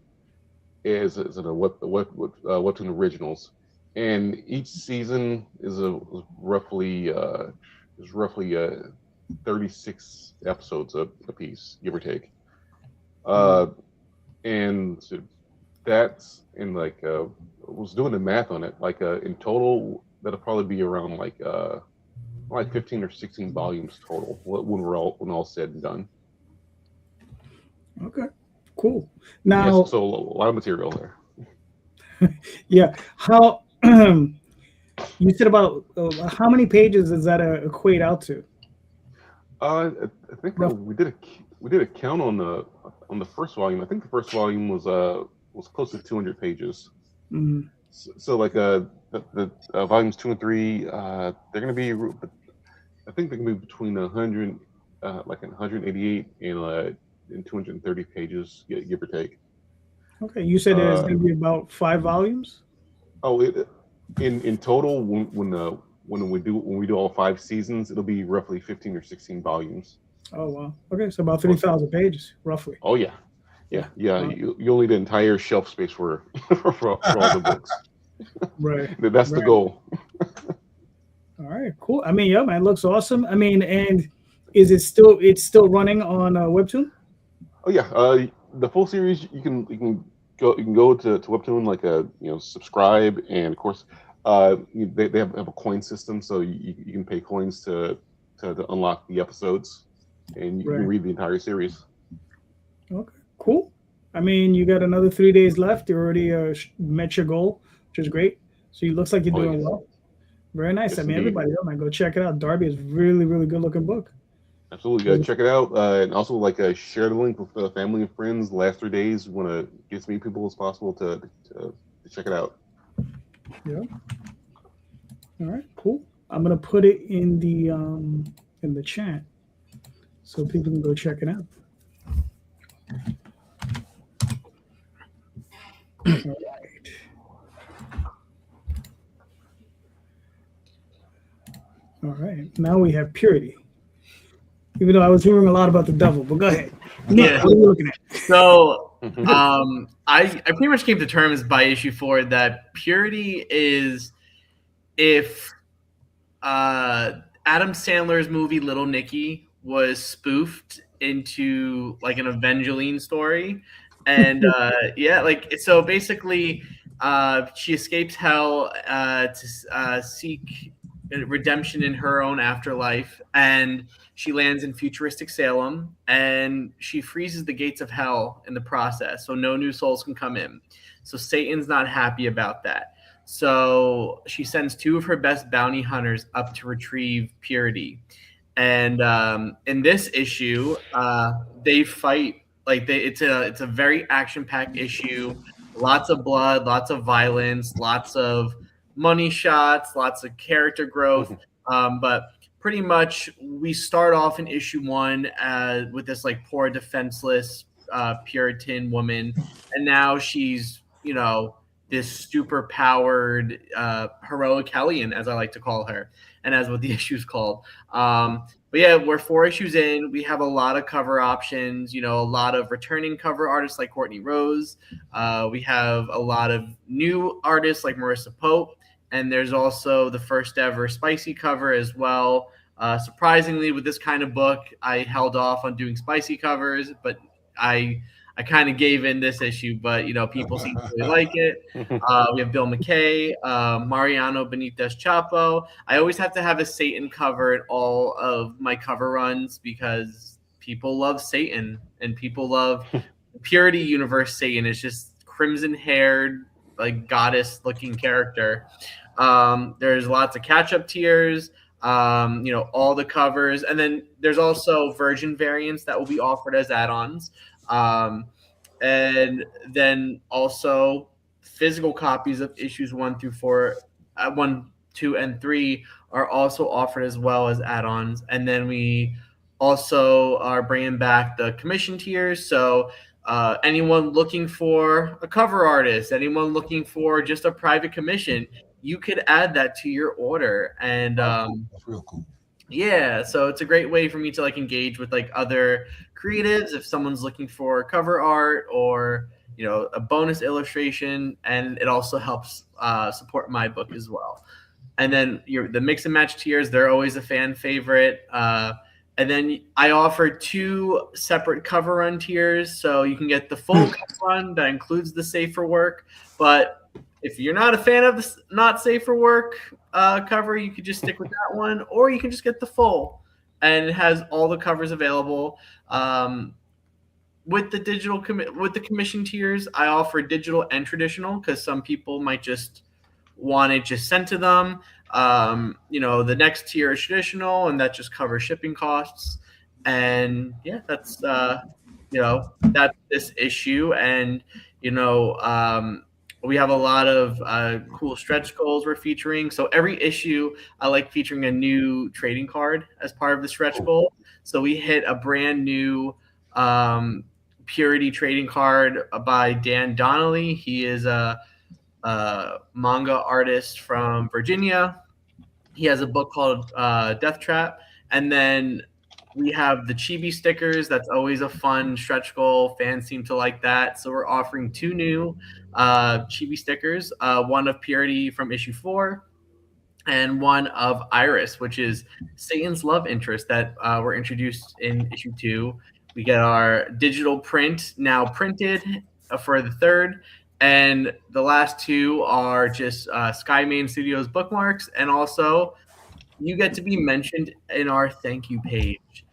is a Webtoon Originals, and each season is roughly 36 episodes a piece, give or take. And so that's in like I was doing the math on it. Like in total, that'll probably be around like 15 or 16 volumes total when all said and done. Okay, cool. Now, yes, so a lot of material there. Yeah. How you said about how many pages does that equate out to? I think we did a count on the first volume. I think the first volume was close to 200 pages. Mm-hmm. So like the volumes 2 and 3, they're gonna be, I think they're gonna be between 100, like 188 and 230 pages, give or take. Okay, you said there's gonna be about 5 volumes. Oh, in total, when we do all 5 seasons, it'll be roughly 15 or 16 volumes. Oh wow. Okay, so about 3,000 pages, roughly. Oh yeah. You'll need an entire shelf space for all the books. Right. That's the goal. All right, cool. I mean, yeah, man, it looks awesome. I mean, and it's still running on Webtoon? Oh yeah. The full series, you can go to Webtoon, like subscribe, and of course they have a coin system, so you can pay coins to unlock the episodes, and you can read the entire series. Okay, cool. I mean, you got another 3 days left. You already met your goal, which is great. So it looks like you're doing well. Very nice. Yes, I mean, indeed. everybody, go check it out. Darby is really, really good looking book. Absolutely, check it out, and also share the link with family and friends. The last 3 days, we want to get as many people as possible to check it out. Yeah. All right, cool. I'm gonna put it in the chat so people can go check it out. All right. All right. Now we have Purity. Even though I was hearing a lot about the devil, but go ahead. Yeah. What are you looking at? So, I pretty much came to terms by issue 4 that Purity is if Adam Sandler's movie Little Nicky was spoofed into like an Evangeline story, and so basically, she escapes hell to seek redemption in her own afterlife, and she lands in futuristic Salem, and she freezes the gates of hell in the process, so no new souls can come in. So Satan's not happy about that. So she sends 2 of her best bounty hunters up to retrieve Purity. And in this issue, they fight it's a very action-packed issue. Lots of blood, lots of violence, lots of money shots, lots of character growth. But pretty much we start off in issue 1 with this like poor defenseless Puritan woman, and now she's this super powered heroic Hellion, as I like to call her, and as what the issue's called. But yeah, we're 4 issues in. We have a lot of cover options, a lot of returning cover artists like Courtney Rose. We have a lot of new artists like Marissa Pope. and there's also the first ever spicy cover as well. Surprisingly, with this kind of book, I held off on doing spicy covers, but I kind of gave in this issue, but people seem to really like it. We have Bill McKay, Mariano Benitez Chapo. I always have to have a Satan cover in all of my cover runs because people love Satan and people love Purity Universe Satan. It's just crimson-haired, like goddess-looking character. There's lots of catch-up tiers. All the covers, and then there's also virgin variants that will be offered as add-ons. And then also physical copies of issues 1 through 4, 1, 2, and 3 are also offered as well as add-ons. And then we also are bringing back the commission tiers. So anyone looking for a cover artist, anyone looking for just a private commission, you could add that to your order. And that's real cool. Yeah, so it's a great way for me to like engage with like other creatives if someone's looking for cover art or a bonus illustration, and it also helps support my book as well. And then the mix and match tiers, they're always a fan favorite. And then I offer 2 separate cover run tiers, so you can get the full cover run that includes the Safe for Work. But if you're not a fan of the not Safe for Work cover, you could just stick with that one, or you can just get the full, and it has all the covers available. With the commission tiers, I offer digital and traditional because some people might just want it just sent to them. The next tier is traditional, and that just covers shipping costs. And yeah, that's that's this issue. And we have a lot of cool stretch goals we're featuring. So every issue, I like featuring a new trading card as part of the stretch goal. So we hit a brand new Purity trading card by Dan Donnelly. He is a manga artist from Virginia. He has a book called Death Trap. And then we have the Chibi stickers. That's always a fun stretch goal. Fans seem to like that. So we're offering 2 new Chibi stickers, one of Purity from issue 4 and one of Iris, which is Satan's love interest that were introduced in issue 2. We get our digital print now printed for the 3rd. And the last 2 are just Skymane Studios bookmarks. And also you get to be mentioned in our thank you page.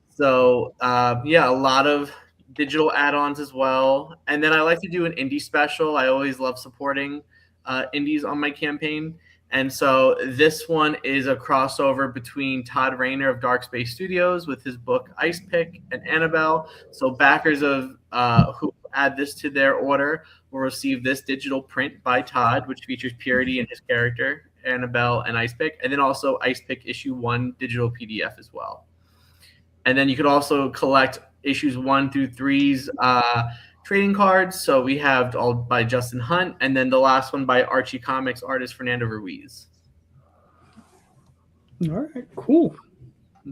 So a lot of digital add-ons as well. And then I like to do an indie special. I always love supporting indies on my campaign. And so this one is a crossover between Todd Rayner of Dark Space Studios with his book Ice Pick and Annabelle. So backers of who add this to their order will receive this digital print by Todd, which features Purity and his character, Annabelle and Ice Pick, and then also Ice Pick issue 1 digital PDF as well. And then you could also collect issues 1 through 3's trading cards. So we have all by Justin Hunt, and then the last one by Archie Comics artist Fernando Ruiz. All right, cool.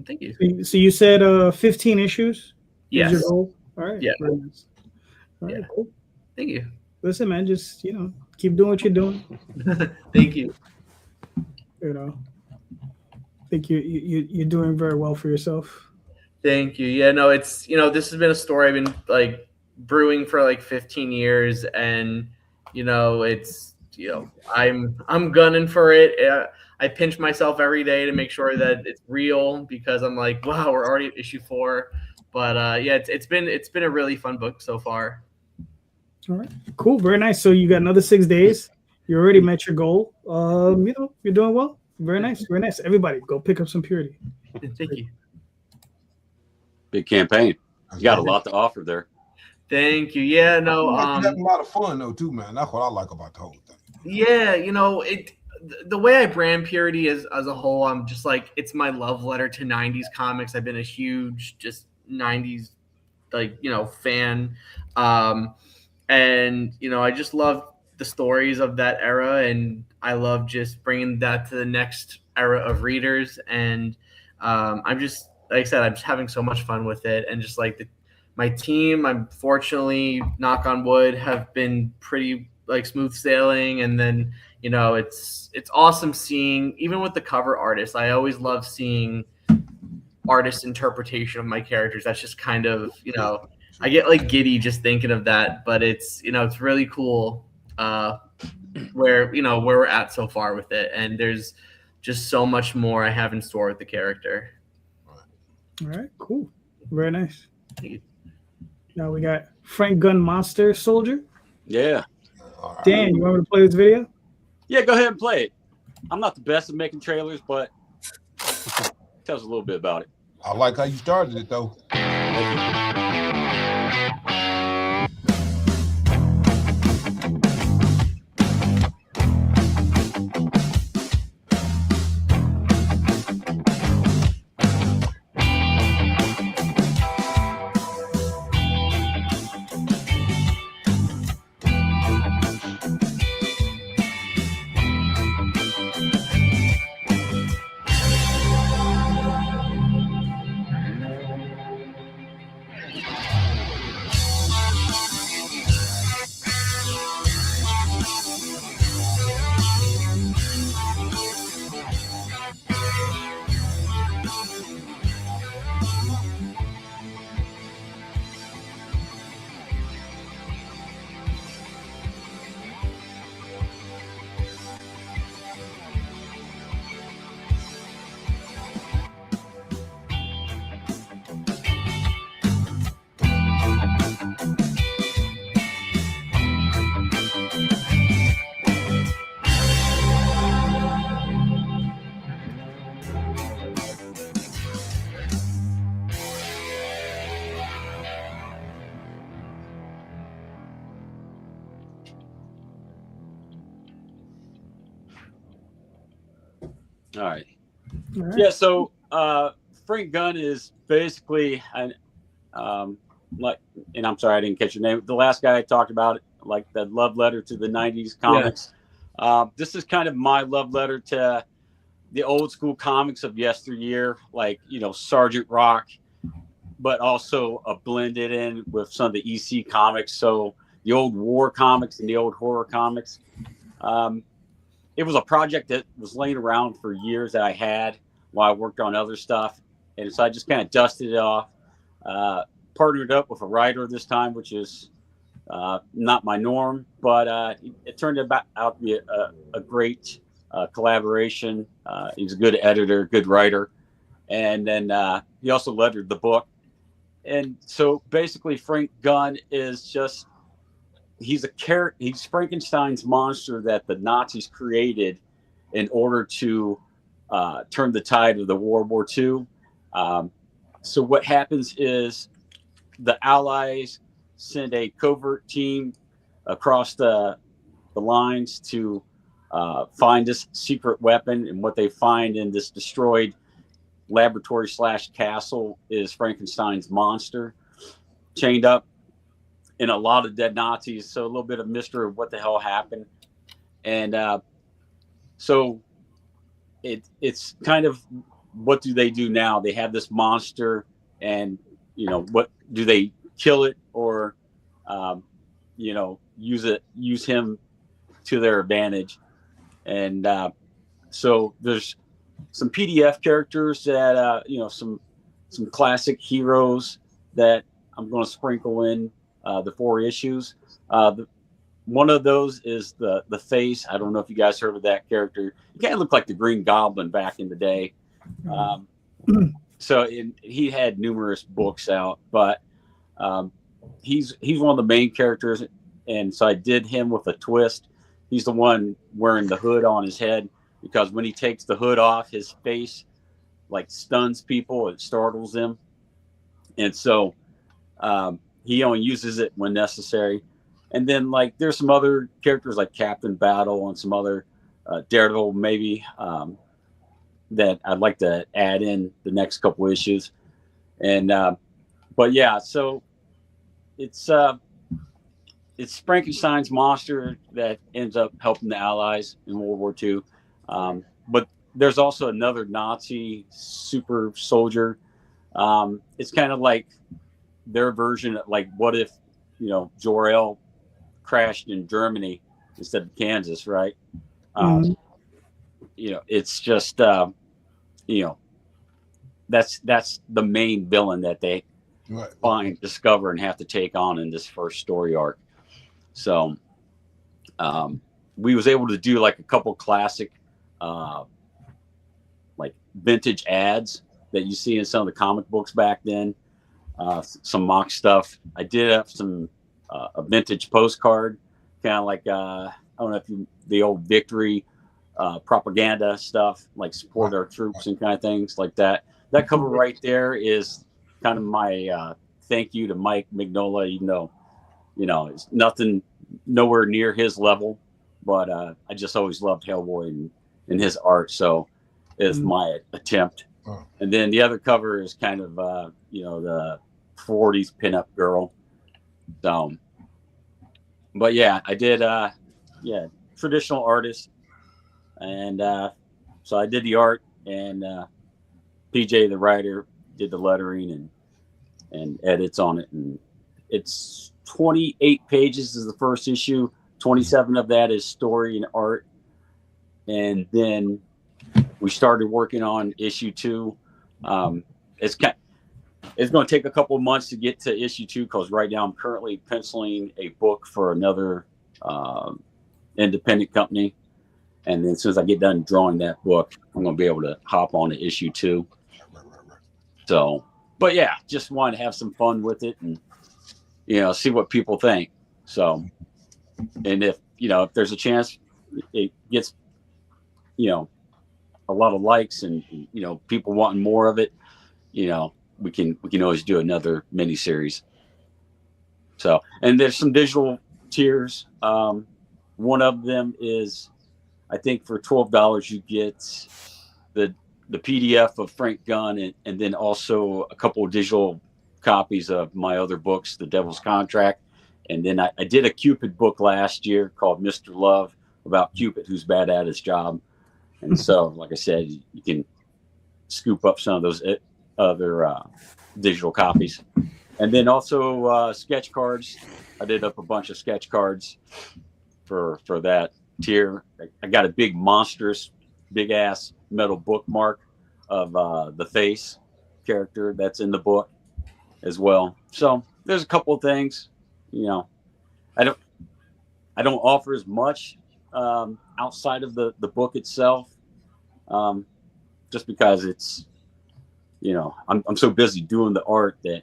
Thank you. So you said 15 issues? Yes. Your goal? All right. Yeah. Very nice. All right, cool. Thank you. Listen, man, just keep doing what you're doing. Thank you. I think you're doing very well for yourself. Thank you. Yeah, no, it's this has been a story I've been like brewing for like 15 years, and it's I'm gunning for it. I pinch myself every day to make sure that it's real because I'm like, wow, we're already at issue 4. But it's been a really fun book so far. All right, cool, very nice. So you got another 6 days. You already met your goal. You're doing well. Very nice, very nice. Everybody, go pick up some Purity. Thank you. Big campaign. You got a lot to offer there. Thank you. Yeah, no. You have a lot of fun though, too, man. That's what I like about the whole thing. Yeah, the way I brand Purity as a whole, I'm just like, it's my love letter to 90s comics. I've been a huge just 90s fan. And I just love the stories of that era, and I love just bringing that to the next era of readers. And I'm just, like I said, I'm just having so much fun with it. And just like my team, I'm fortunately, knock on wood, have been pretty like smooth sailing. And then, you know, it's awesome seeing, even with the cover artist, I always love seeing artist interpretation of my characters. That's just kind of, you know, I get like giddy just thinking of that, but it's, you know, it's really cool where we're at so far with it, and there's just so much more I have in store with the character. All right, cool, very nice. Now we got Frank Gunn Monster Soldier. Yeah. Dan, you want me to play this video? Yeah, go ahead and play it. I'm not the best at making trailers, but tell us a little bit about it. I like how you started it, though. All right. Yeah, so Frank Gunn is basically like, and I'm sorry I didn't catch your name. The last guy I talked about, like the love letter to the '90s comics. Yeah. This is kind of my love letter to the old school comics of yesteryear, like, you know, Sergeant Rock, but also blended in with some of the EC comics. So the old war comics and the old horror comics. It was a project that was laying around for years that I had while I worked on other stuff. And so I just kind of dusted it off, partnered up with a writer this time, which is not my norm, but it turned out to be a great collaboration. He's a good editor, good writer. And then he also lettered the book. And so basically Frank Gunn is just, he's Frankenstein's monster that the Nazis created in order to turn the tide of the World War II. So what happens is the Allies send a covert team across the lines to find this secret weapon, and what they find in this destroyed laboratory / castle is Frankenstein's monster chained up and a lot of dead Nazis. So a little bit of mystery of what the hell happened. And so it's kind of, what do they do now? They have this monster, and, you know, what do they kill it, or, you know, use him to their advantage? And so there's some PDF characters that, you know, some classic heroes that I'm going to sprinkle in the 4 issues. One of those is the Face. I don't know if you guys heard of that character. He kind of looked like the Green Goblin back in the day. So he had numerous books out, but he's one of the main characters, and so I did him with a twist. He's the one wearing the hood on his head, because when he takes the hood off, his face like stuns people. It startles them, and so he only uses it when necessary. And then, like, there's some other characters like Captain Battle and some other Daredevil maybe that I'd like to add in the next couple issues. And but yeah, so it's Frankenstein's monster that ends up helping the Allies in World War II. But there's also another Nazi super soldier. It's kind of like their version of, like, what if, you know, Jor-El crashed in Germany instead of Kansas, right? You know, it's just you know, that's the main villain that they discover and have to take on in this first story arc. So we was able to do like a couple classic like vintage ads that you see in some of the comic books back then, some mock stuff. I did have some a vintage postcard, kind of like I don't know if the old victory propaganda stuff, like support our troops and kind of things like that. That cover right there is kind of my thank you to Mike Mignola, even though, you know, it's nothing, nowhere near his level, but I just always loved Hellboy and his art, so it's my attempt. And then the other cover is kind of you know, the 40s pinup girl. So, but yeah, I did traditional artist, and so I did the art, and PJ the writer did the lettering and edits on it, and it's 28 pages is the first issue. 27 of that is story and art, and then we started working on issue 2. It's going to take a couple of months to get to issue 2, because right now I'm currently penciling a book for another independent company, and then as soon as I get done drawing that book, I'm going to be able to hop on to issue 2. So, but yeah, just wanted to have some fun with it and, you know, see what people think. So, and if, you know, if there's a chance it gets, you know, a lot of likes and, you know, people wanting more of it, you know, we can always do another mini series. So, and there's some digital tiers. One of them is, I think for $12 you get the PDF of Frank Gunn, and then also a couple of digital copies of my other books, The Devil's Contract. And then I did a Cupid book last year called Mr. Love, about Cupid who's bad at his job. And so, like I said, you can scoop up some of those other digital copies. And then also sketch cards. I did up a bunch of sketch cards for that tier. I got a big monstrous, big ass metal bookmark of the Face character that's in the book as well. So there's a couple of things, you know. I don't offer as much outside of the book itself, just because it's, you know, I'm so busy doing the art that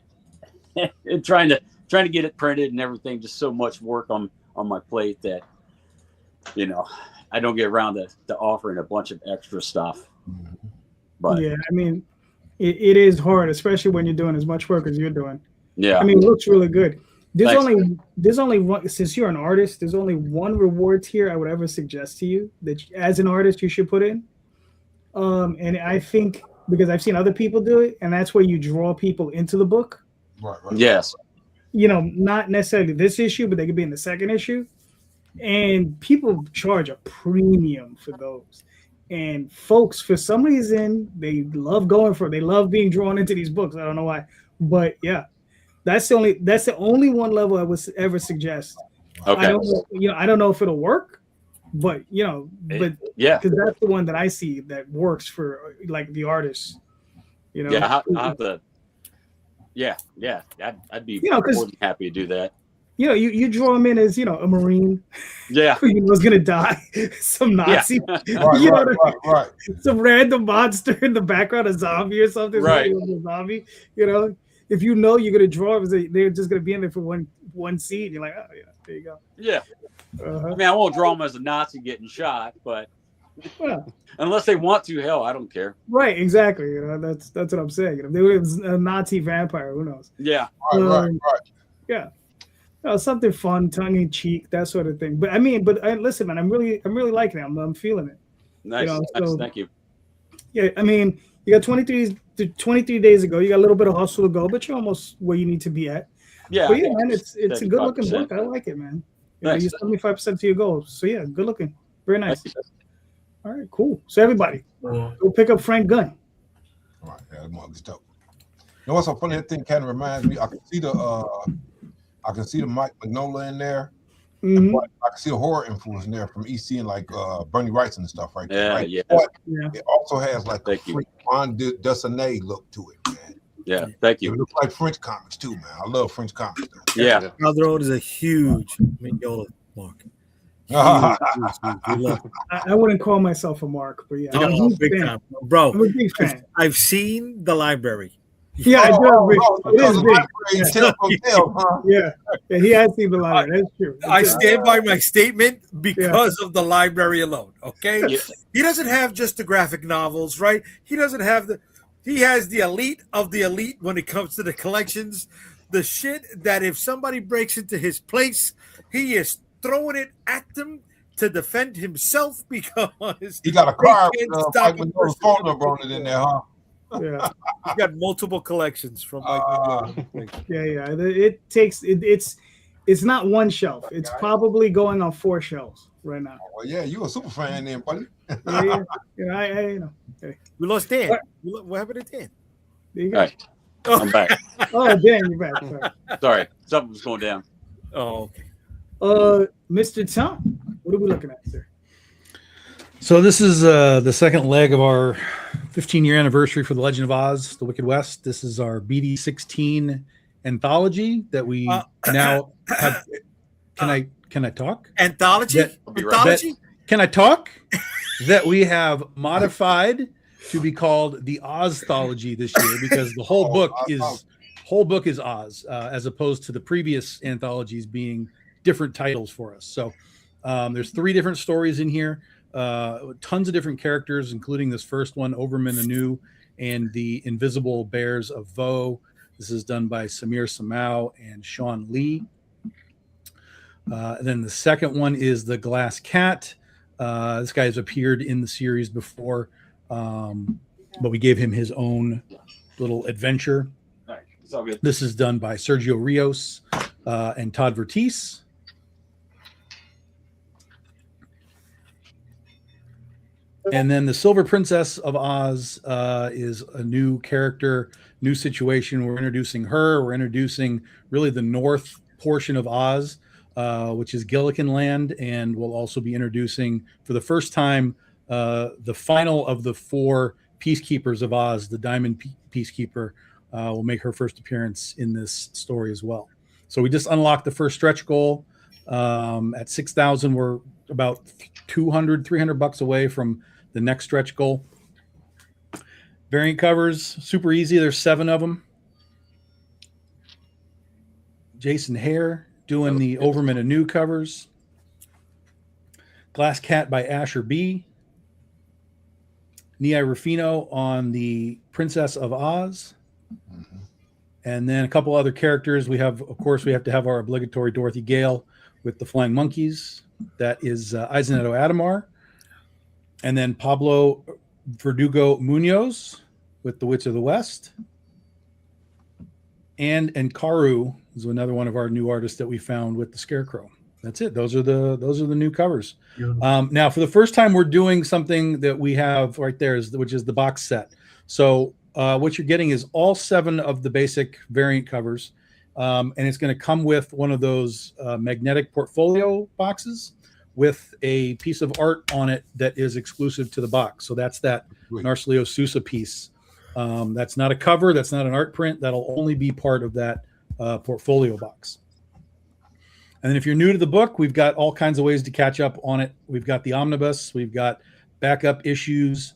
and trying to get it printed and everything, just so much work on my plate that, you know, I don't get around to offering a bunch of extra stuff. But yeah, I mean, it is hard, especially when you're doing as much work as you're doing. Yeah, I mean, it looks really good. There's only one, since you're an artist, there's only one reward tier I would ever suggest to you that as an artist you should put in. And I think because I've seen other people do it, and that's where you draw people into the book. Right. Yes. You know, not necessarily this issue, but they could be in the second issue. And people charge a premium for those. And folks, for some reason, they love being drawn into these books. I don't know why, but yeah, that's the only one level I would ever suggest. Okay. I don't know if it'll work, but yeah, because that's the one that I see that works for like the artists. You know, yeah, I'll have to. Yeah, I'd be more than happy to do that. You know, you draw him in as, you know, a Marine. Yeah. Who was going to die. Some Nazi. Yeah. Right. Some random monster in the background, a zombie or something. Right. A zombie. You know, if you know you're going to draw him, they're just going to be in there for one scene. You're like, oh, yeah, there you go. Yeah. I mean, I won't draw him as a Nazi getting shot, but unless they want to, hell, I don't care. Right, exactly. You know, that's what I'm saying. If they were a Nazi vampire, who knows? Yeah. Right. Yeah. Something fun, tongue in cheek, that sort of thing. But I mean, listen, man, I'm really liking it. I'm feeling it. Nice. You know, nice. Thank you. Yeah, I mean, you got 23 days ago. You got a little bit of hustle to go, but you're almost where you need to be at. Yeah. But yeah, man, it's a good looking book. I like it, man. You know, you're 75% to your goals. So yeah, good looking. Very nice. All right, cool. So everybody, go pick up Frank Gunn. All right, yeah, that's dope. You know what's so funny? That thing kind of reminds me. I can see the Mike Mignola in there. Mm-hmm. I can see a horror influence in there from EC and like Bernie Wrightson and stuff right there. Yeah, Right? yeah. But Yeah. it also has like Thank a you. French Dessinet look to it, man. Yeah, thank It you. looks like French comics too, man. I love French comics. Yeah. Calderon is a huge Mignola mark. I wouldn't call myself a mark, but yeah, I'm a huge big fan. time, bro. I'm a big fan. I've seen the library. Yeah, I do. It is big. Yeah. Yeah, he has seen the library. That's true. I stand by my statement because of the library alone. Okay, Yeah. he doesn't have just the graphic novels, right? He doesn't have the. He has the elite of the elite when it comes to the collections. The shit that if somebody breaks into his place, he is throwing it at them to defend himself because he got a card they can't with stop Mike him. Mignola's phone number on it in there, huh? Yeah, He's got multiple collections from Mike Mignola. yeah. It takes it's not one shelf. It's probably going on 4 shelves right now. Well, yeah, you a super fan then, buddy. Yeah. I you know. Hey. We lost Dan. What happened to Dan? There you All go. right. I'm back. Oh, Dan, you're back. Sorry. Sorry. Something was going down. Oh, okay. Mr. Tom, what are we looking at, sir? So this is the second leg of our 15-year anniversary for The Legend of Oz, The Wicked West. This is our BD16 anthology that we now have. Can I talk? Anthology? Anthology? Can I talk? That we have modified to be called the Ozthology this year because the whole book is Oz, as opposed to the previous anthologies being different titles for us. So there's 3 different stories in here, tons of different characters, including this first one, Overman Anu and the Invisible Bears of Vo. This is done by Samir Samau and Sean Lee. Then the second one is the Glass Cat. This guy has appeared in the series before, but we gave him his own little adventure. All right. It's all good. This is done by Sergio Rios and Todd Vertice. And then the Silver Princess of Oz is a new character, new situation. We're introducing her. We're introducing really the north portion of Oz, which is Gilligan Land, and we'll also be introducing for the first time the final of the 4 Peacekeepers of Oz. The Diamond Peacekeeper will make her first appearance in this story as well. So we just unlocked the first stretch goal. At 6,000, we're about $300 away from the next stretch goal. Variant covers, super easy. There's 7 of them. Jason Hare doing the Overman Anu covers. Glass Cat by Asher B. Nia Rufino on the Princess of Oz. Mm-hmm. And then a couple other characters. We have to have our obligatory Dorothy Gale with the Flying Monkeys. That is Izaneto Adamar. And then Pablo Verdugo Munoz with the Witch of the West. And Karu is another one of our new artists that we found with the Scarecrow. That's it. Those are the new covers. Yeah. Now, for the first time, we're doing something that we have right there, which is the box set. So what you're getting is all 7 of the basic variant covers, and it's going to come with one of those magnetic portfolio boxes with a piece of art on it that is exclusive to the box. So that's that Narcelio Sousa piece. That's not a cover. That's not an art print. That'll only be part of that portfolio box. And then if you're new to the book, we've got all kinds of ways to catch up on it. We've got the omnibus. We've got backup issues,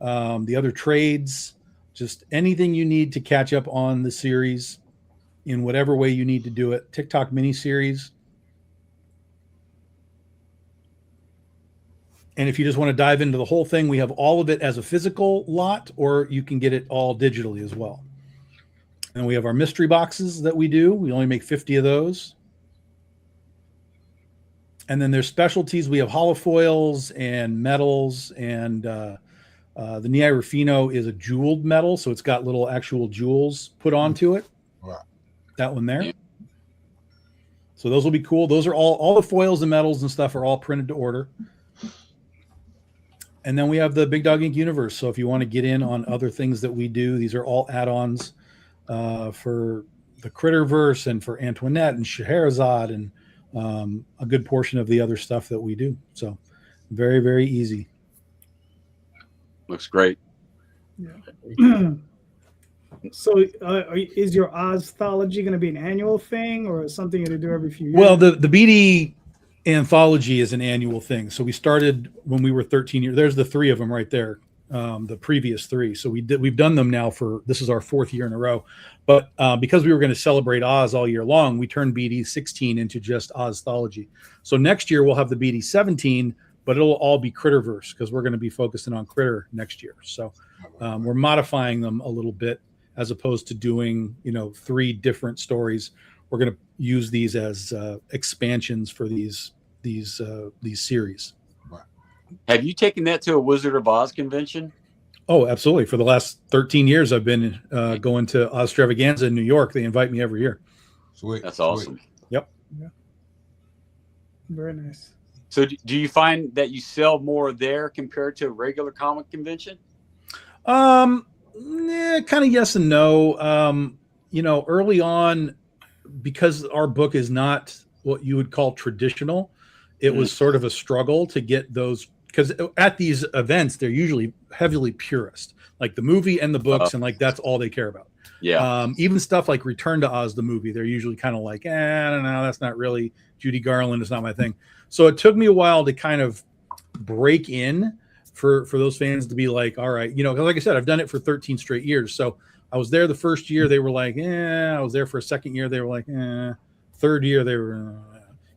the other trades, just anything you need to catch up on the series in whatever way you need to do it. TikTok miniseries. And if you just want to dive into the whole thing, we have all of it as a physical lot, or you can get it all digitally as well. And we have our mystery boxes that we do. We only make 50 of those. And then there's specialties. We have holofoils and metals, and the Nia Rufino is a jeweled metal, so it's got little actual jewels put onto it. Right. That one there. So those will be cool. Those are all the foils and metals and stuff are all printed to order. And then we have the Big Dog Ink universe. So if you want to get in on other things that we do, these are all add-ons for the Critterverse and for Antoinette and Scheherazade and a good portion of the other stuff that we do. So very, very easy. Looks great. Yeah. So is your Ozthology going to be an annual thing or something you to do every few years? Well, the BD anthology is an annual thing. So we started when we were 13 years. There's the 3 of them right there. The previous 3. So we've done them now this is our 4th year in a row. But because we were going to celebrate Oz all year long, we turned BD 16 into just Ozthology. So next year we'll have the BD 17, but it'll all be Critterverse because we're going to be focusing on Critter next year. So we're modifying them a little bit as opposed to doing 3 different stories. We're going to use these as expansions for these series. Have you taken that to a Wizard of Oz convention? Oh, absolutely. For the last 13 years, I've been going to Ozstravaganza in New York. They invite me every year. Sweet. That's awesome. Yep. Yeah. Very nice. So do you find that you sell more there compared to a regular comic convention? Kind of yes and no. Early on, because our book is not what you would call traditional, it was sort of a struggle to get those, because at these events, they're usually heavily purist, like the movie and the books, and like that's all they care about. Yeah. Even stuff like Return to Oz, the movie, they're usually kind of like, I don't know, that's not really Judy Garland, is not my thing. So it took me a while to kind of break in for those fans to be like, all right, because like I said, I've done it for 13 straight years. So I was there the first year, they were like, I was there for a second year, they were like, third year, they were,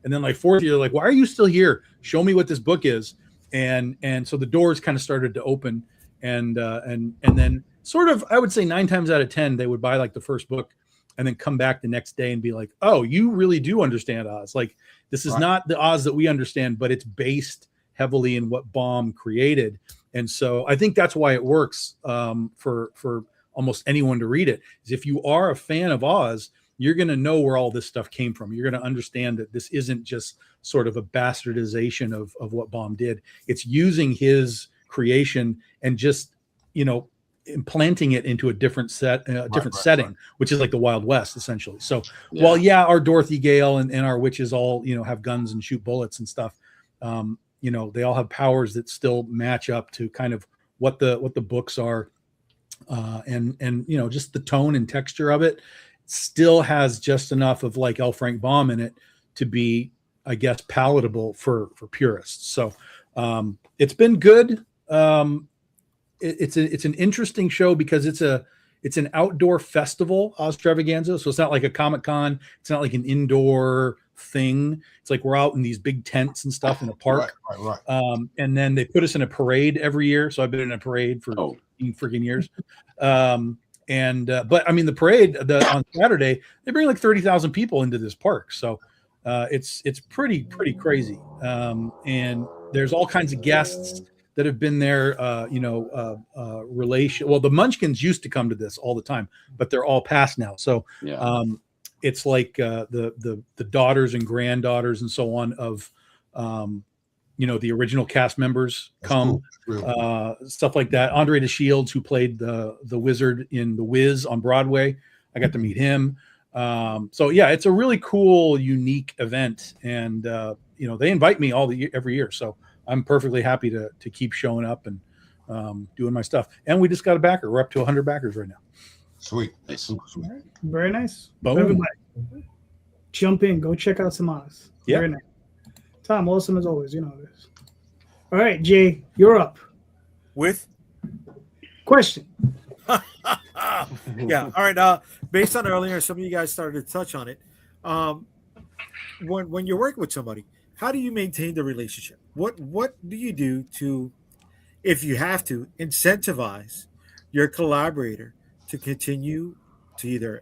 and then like fourth year, like, why are you still here? Show me what this book is. And so the doors kind of started to open, and then sort of, I would say 9 times out of 10, they would buy like the first book and then come back the next day and be like, oh, you really do understand Oz. Like, this is not the Oz that we understand, but it's based heavily in what Baum created. And so I think that's why it works for almost anyone to read it, is if you are a fan of Oz, you're going to know where all this stuff came from. You're going to understand that this isn't just sort of a bastardization of what Baum did. It's using his creation and just, implanting it into a different setting, which is like the Wild West, essentially. So while, our Dorothy Gale and our witches all, have guns and shoot bullets and stuff, they all have powers that still match up to kind of what the books are. And just the tone and texture of it still has just enough of like L. Frank Baum in it to be, I guess, palatable for purists. So it's been good. It's an interesting show because it's an outdoor festival, Ozstravaganza. So it's not like a Comic-Con. It's not like an indoor thing. It's like we're out in these big tents and stuff in a park. Right. And then they put us in a parade every year. So I've been in a parade for freaking years. But I mean, the parade on Saturday, they bring like 30,000 people into this park. So it's pretty crazy. And there's all kinds of guests that have been there, relation. Well, the Munchkins used to come to this all the time, but they're all past now. So it's like the daughters and granddaughters and so on of, the original cast members come, stuff like that. Andre DeShields, who played the wizard in The Wiz on Broadway, I got to meet him. So it's a really cool, unique event, and they invite me every year. So I'm perfectly happy to keep showing up and doing my stuff. And we just got a backer. We're up to 100 backers right now. Sweet. Super sweet. Very nice. Boom. Everybody, jump in. Go check out some Oz. Very nice. Tom, awesome as always. You know this. All right, Jay, you're up. With? Question. Yeah. All right. Based on earlier, some of you guys started to touch on it. When you're working with somebody, how do you maintain the relationship? What do you do to, if you have to, incentivize your collaborator to continue to either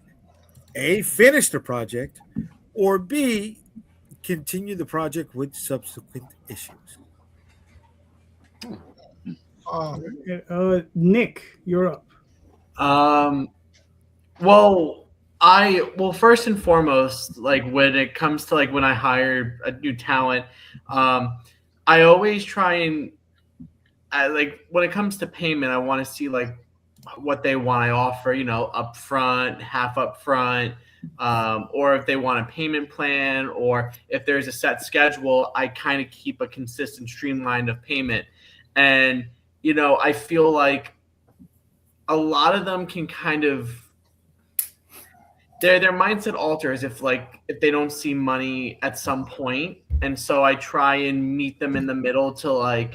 A, finish the project, or B, continue the project with subsequent issues? Nick, you're up. Well, first and foremost, like when it comes to like when I hire a new talent, I always try and like when it comes to payment, I want to see like what they want. I offer, upfront, half upfront, or if they want a payment plan, or if there's a set schedule, I kind of keep a consistent streamline of payment. And, I feel like a lot of them can kind of, their mindset alters if they don't see money at some point. And so I try and meet them in the middle to I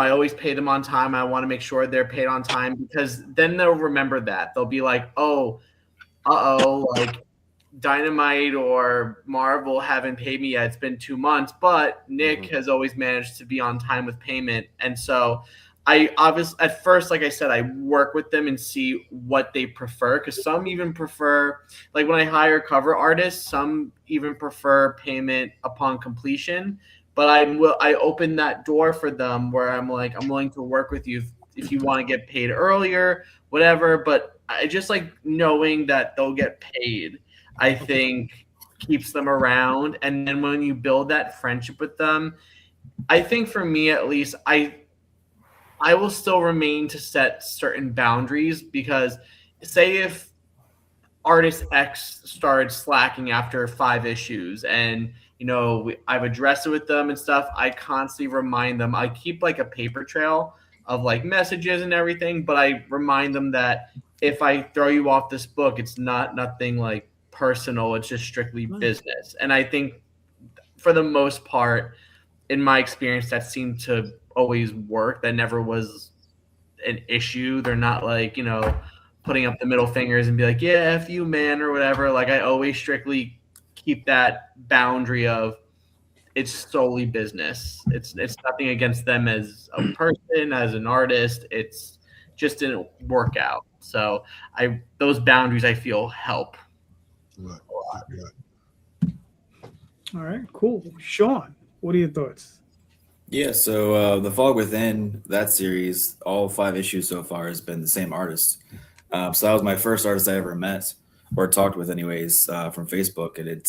always pay them on time. I want to make sure they're paid on time, because then they'll remember that. They'll be like, oh, like Dynamite or Marvel haven't paid me yet. It's been 2 months, but Nick has always managed to be on time with payment. And so I obviously, at first, like I said, I work with them and see what they prefer, because some even prefer, like when I hire cover artists, some even prefer payment upon completion. But I open that door for them where I'm like, I'm willing to work with you if you want to get paid earlier, whatever. But I just like knowing that they'll get paid, I think keeps them around. And then when you build that friendship with them, I think for me at least, I will still remain to set certain boundaries, because say if artist X started slacking after 5 issues and, I've addressed it with them and stuff, I constantly remind them. I keep like a paper trail of like messages and everything, but I remind them that if I throw you off this book, it's nothing like personal. It's just strictly business. And I think for the most part, in my experience, that seemed to always work. That never was an issue. They're not like, putting up the middle fingers and be like, yeah, F you, man, or whatever. Like I always strictly keep that boundary of it's solely business. It's nothing against them as a person, as an artist. It's just didn't work out. So those boundaries I feel help. Right. All right, cool. Sean, what are your thoughts? Yeah, so The Fog Within, that series, all 5 issues so far has been the same artist. So that was my first artist I ever met or talked with anyways from Facebook. And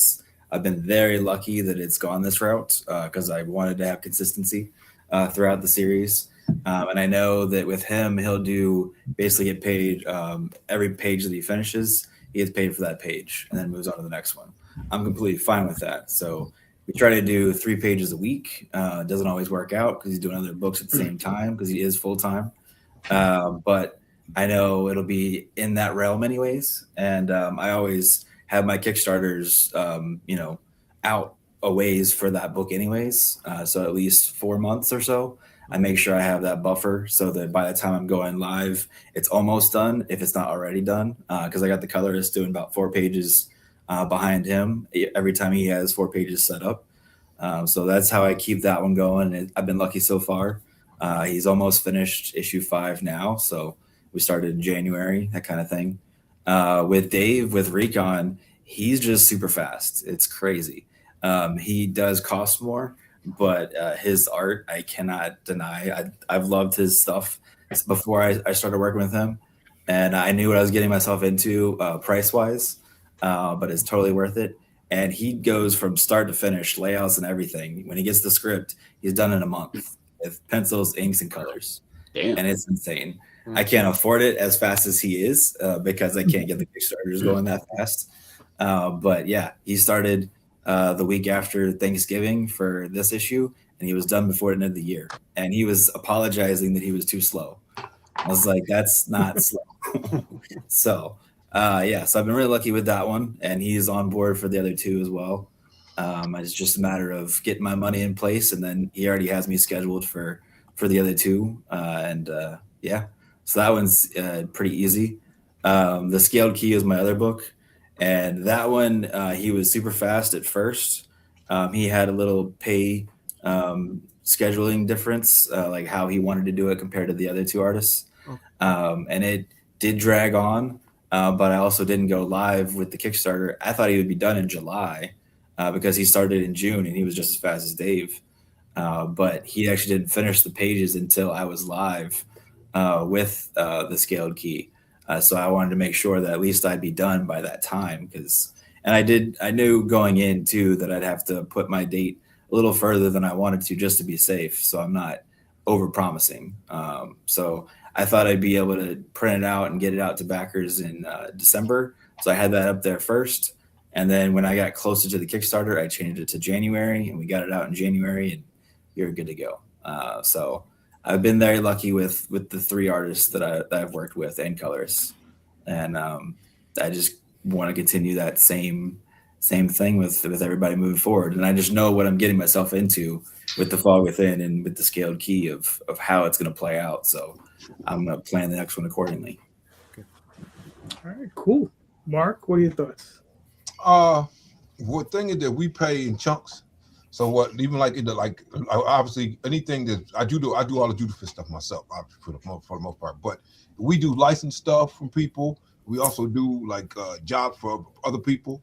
I've been very lucky that it's gone this route because I wanted to have consistency throughout the series. And I know that with him, he'll basically get paid every page that he finishes. He gets paid for that page and then moves on to the next one. I'm completely fine with that. So we try to do 3 pages a week. It doesn't always work out because he's doing other books at the same time because he is full time. But I know it'll be in that realm anyways. And I always have my Kickstarters, out a ways for that book anyways. So at least 4 months or so. I make sure I have that buffer so that by the time I'm going live, it's almost done if it's not already done. Because I got the colorist doing about 4 pages behind him every time he has 4 pages set up. So that's how I keep that one going. And I've been lucky so far. He's almost finished issue 5 now. So we started in January, that kind of thing. With Dave, with Recon, he's just super fast. It's crazy. He does cost more, but his art, I cannot deny. I've loved his stuff before I started working with him. And I knew what I was getting myself into price-wise, but it's totally worth it. And he goes from start to finish, layouts and everything. When he gets the script, he's done in a month with pencils, inks, and colors. Damn. And it's insane. I can't afford it as fast as he is because I can't get the Kickstarters going that fast. But yeah, he started the week after Thanksgiving for this issue, and he was done before the end of the year. And he was apologizing that he was too slow. I was like, that's not slow. So I've been really lucky with that one, and he's on board for the other 2 as well. It's just a matter of getting my money in place, and then he already has me scheduled for the other 2. So that one's pretty easy. The Scaled Key is my other book, and that one he was super fast at first. He had a little pay scheduling difference, like how he wanted to do it compared to the other 2 artists. And it did drag on, but I also didn't go live with the Kickstarter. I thought he would be done in July because he started in June and he was just as fast as Dave. But he actually didn't finish the pages until I was live with the Scaled Key. So I wanted to make sure that at least I'd be done by that time. I knew going in too that I'd have to put my date a little further than I wanted to just to be safe. So I'm not over promising. So I thought I'd be able to print it out and get it out to backers in December. So I had that up there first. And then when I got closer to the Kickstarter, I changed it to January, and we got it out in January, and you're good to go. So I've been very lucky with the 3 artists that I've worked with and colorists. And I just want to continue that same thing with everybody moving forward. And I just know what I'm getting myself into with the Fog Within and with the Scaled Key of how it's going to play out. So I'm going to plan the next one accordingly. Okay. All right, cool. Mark, what are your thoughts? What thing is that we pay in chunks. So what, even like obviously anything that I do all the duty free stuff myself, for the most part. But we do licensed stuff from people. We also do like jobs for other people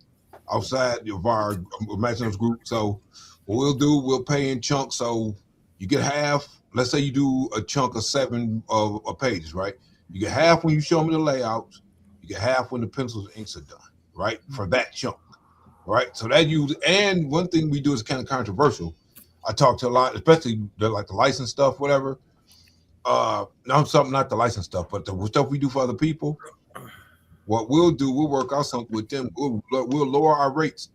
outside of our Maximums group. So what we'll pay in chunks. So you get half. Let's say you do a chunk of 7 of pages, right? You get half when you show me the layouts. You get half when the pencils and inks are done, right? For that chunk, right? So that and one thing we do is kind of controversial. I talk to a lot, especially like the license stuff, whatever. Not the license stuff, but the stuff we do for other people. What we'll do, we'll work out something with them. We'll lower our rates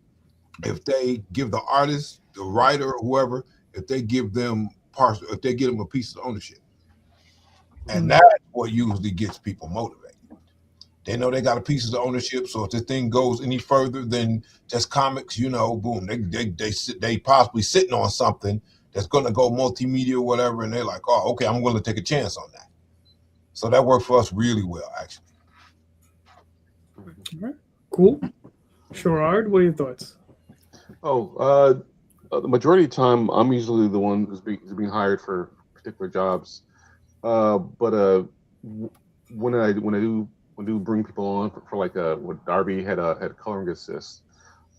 if they give the artist, the writer, or whoever, if they give them a piece of ownership. And that's what usually gets people motivated. They know they got a piece of ownership, so if this thing goes any further than just comics, boom, they possibly sitting on something that's going to go multimedia or whatever, and they're like, oh, okay, I'm going to take a chance on that. So that worked for us really well, actually. All right, cool. Sherrard, what are your thoughts? The majority of the time, I'm usually the one who's being hired for particular jobs. But when I do bring people on for like when Darby had coloring assists,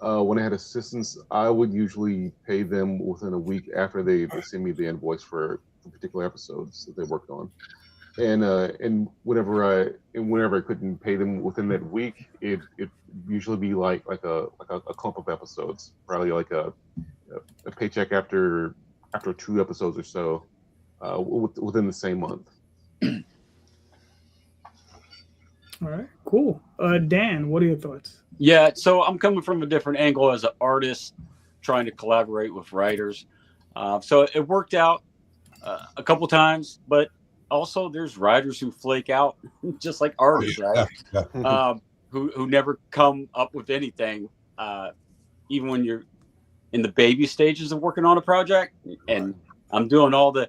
when I had assistants, I would usually pay them within a week after they send me the invoice for particular episodes that they worked on. And whenever I couldn't pay them within that week, it usually be like a clump of episodes, probably like a paycheck after 2 episodes or so, within the same month. All right, cool. Dan, what are your thoughts? Yeah, so I'm coming from a different angle as an artist, trying to collaborate with writers. So it worked out a couple times, but also there's writers who flake out, just like artists, right? Who never come up with anything, even when you're in the baby stages of working on a project. And I'm doing all the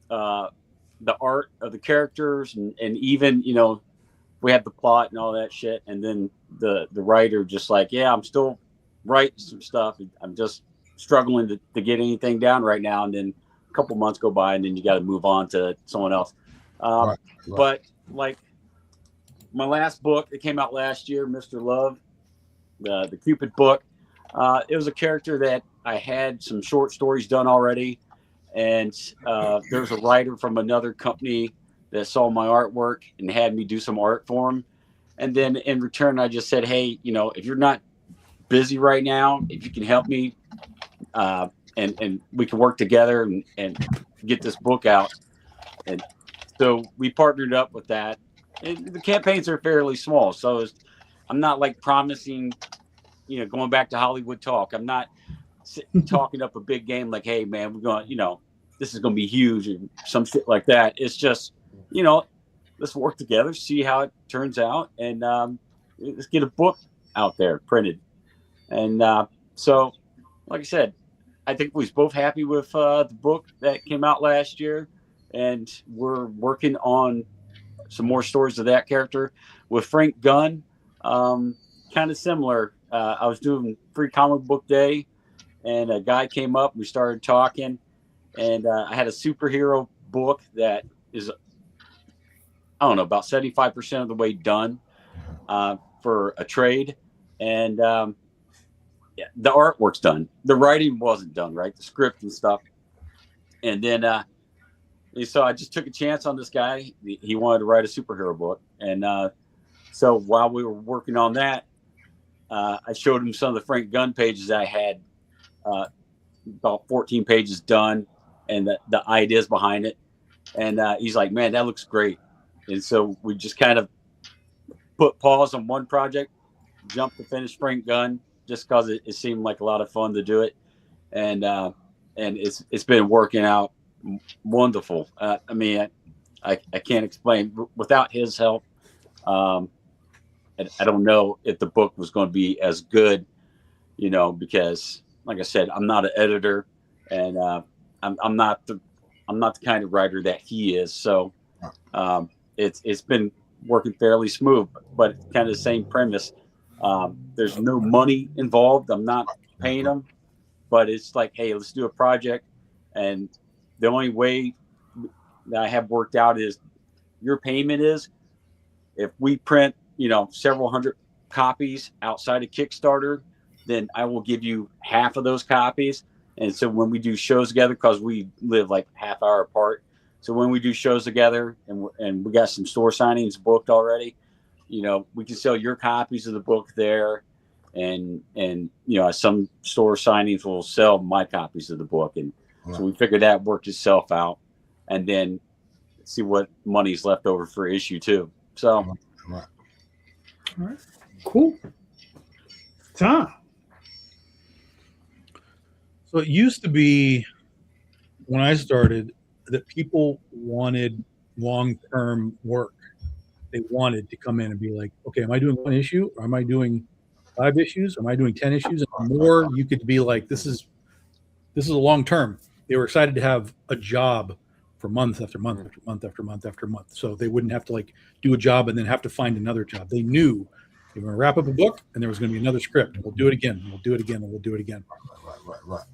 art of the characters, and even we have the plot and all that shit, and then the writer just like, yeah, I'm still writing some stuff. I'm just struggling to get anything down right now, and then a couple months go by, and then you got to move on to someone else. But like my last book that came out last year, Mr. Love, the Cupid book, it was a character that I had some short stories done already, and there's a writer from another company that saw my artwork and had me do some art for him. And then in return, I just said, hey, if you're not busy right now, if you can help me, and we can work together and get this book out. And so we partnered up with that. And the campaigns are fairly small. So I'm not like promising, going back to Hollywood talk. I'm not talking up a big game like, hey, man, we're going, this is going to be huge and some shit like that. It's just, let's work together, see how it turns out, and let's get a book out there printed. And so, like I said, I think we was both happy with the book that came out last year, and we're working on some more stories of that character. With Frank Gunn, kind of similar. I was doing Free Comic Book Day, and a guy came up, we started talking, and I had a superhero book that is, I don't know, about 75% of the way done for a trade. And the artwork's done. The writing wasn't done, right? The script and stuff. And then, so I just took a chance on this guy. He wanted to write a superhero book. And so while we were working on that, I showed him some of the Frank Gunn pages I had, about 14 pages done, and the ideas behind it. And he's like, man, that looks great. And so we just kind of put pause on one project, jumped to finish Frank Gunn just because it seemed like a lot of fun to do it. And it's been working out wonderful. I mean, I can't explain. Without his help, I don't know if the book was going to be as good, because like I said, I'm not an editor, and I'm not the kind of writer that he is. So it's been working fairly smooth, but kind of the same premise. There's no money involved. I'm not paying them, but it's like, hey, let's do a project. And the only way that I have worked out is your payment is if we print, several hundred copies outside of Kickstarter, then I will give you half of those copies. And so when we do shows together, because we live like half hour apart, so when we do shows together and we got some store signings booked already, we can sell your copies of the book there. And some store signings will sell my copies of the book. And so we figured that worked itself out, and then see what money's left over for issue 2. So, all right, cool. Tom. So it used to be when I started that people wanted long-term work. They wanted to come in and be like, okay, am I doing 1 issue? Or am I doing 5 issues? Am I doing 10 issues? And the more you could be like, this is a long term. They were excited to have a job for month after month after month after month after month. So they wouldn't have to like do a job and then have to find another job. They knew they were going to wrap up a book and there was going to be another script. And we'll do it again. And we'll do it again. And we'll do it again. Right.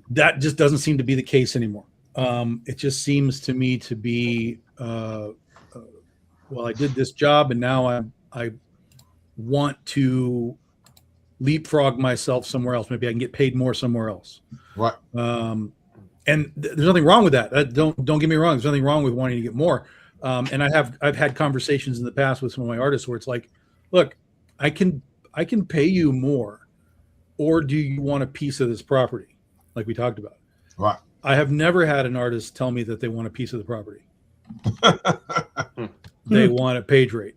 That just doesn't seem to be the case anymore. It just seems to me to be, well, I did this job and now I want to leapfrog myself somewhere else. Maybe I can get paid more somewhere else. Right. And there's nothing wrong with that. Don't get me wrong. There's nothing wrong with wanting to get more. And I've had conversations in the past with some of my artists where it's like, look, I can pay you more, or do you want a piece of this property? Like we talked about. Right. I have never had an artist tell me that they want a piece of the property. They want a page rate,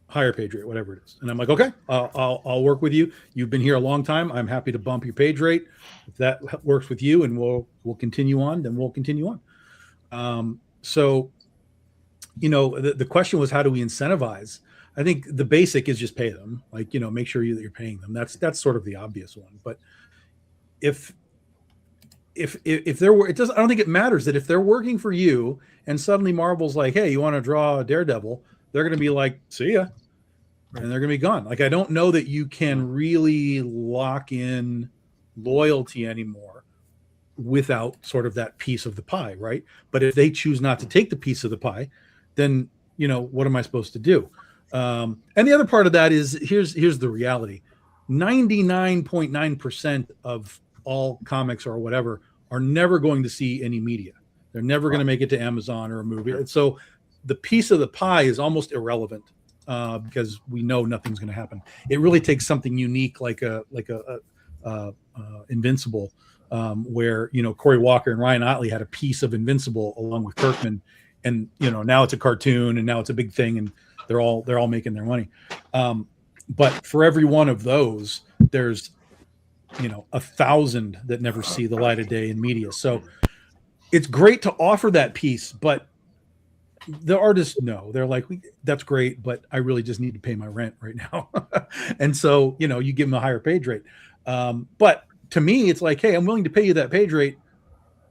higher page rate, whatever it is. And I'm like, okay, I'll work with you. You've been here a long time. I'm happy to bump your page rate. If that works with you and we'll continue on, then we'll continue on. So, the question was, how do we incentivize? I think the basic is just pay them, like, make sure that you're paying them. That's sort of the obvious one. But if there were, I don't think it matters that if they're working for you and suddenly Marvel's like, hey, you want to draw Daredevil? They're going to be like, see ya. And they're going to be gone. Like, I don't know that you can really lock in loyalty anymore without sort of that piece of the pie, right? But if they choose not to take the piece of the pie, then, what am I supposed to do? And the other part of that is, here's the reality. 99.9% of all comics or whatever are never going to see any media. They're never going to make it to Amazon or a movie. And so the piece of the pie is almost irrelevant because we know nothing's going to happen. It really takes something unique like a Invincible, where Cory Walker and Ryan Ottley had a piece of Invincible along with Kirkman, and now it's a cartoon and now it's a big thing and they're all making their money. But for every one of those, there's 1,000 that never see the light of day in media. So it's great to offer that piece, but the artists know, they're like, that's great, but I really just need to pay my rent right now. And so, you give them a higher page rate. But to me, it's like, hey, I'm willing to pay you that page rate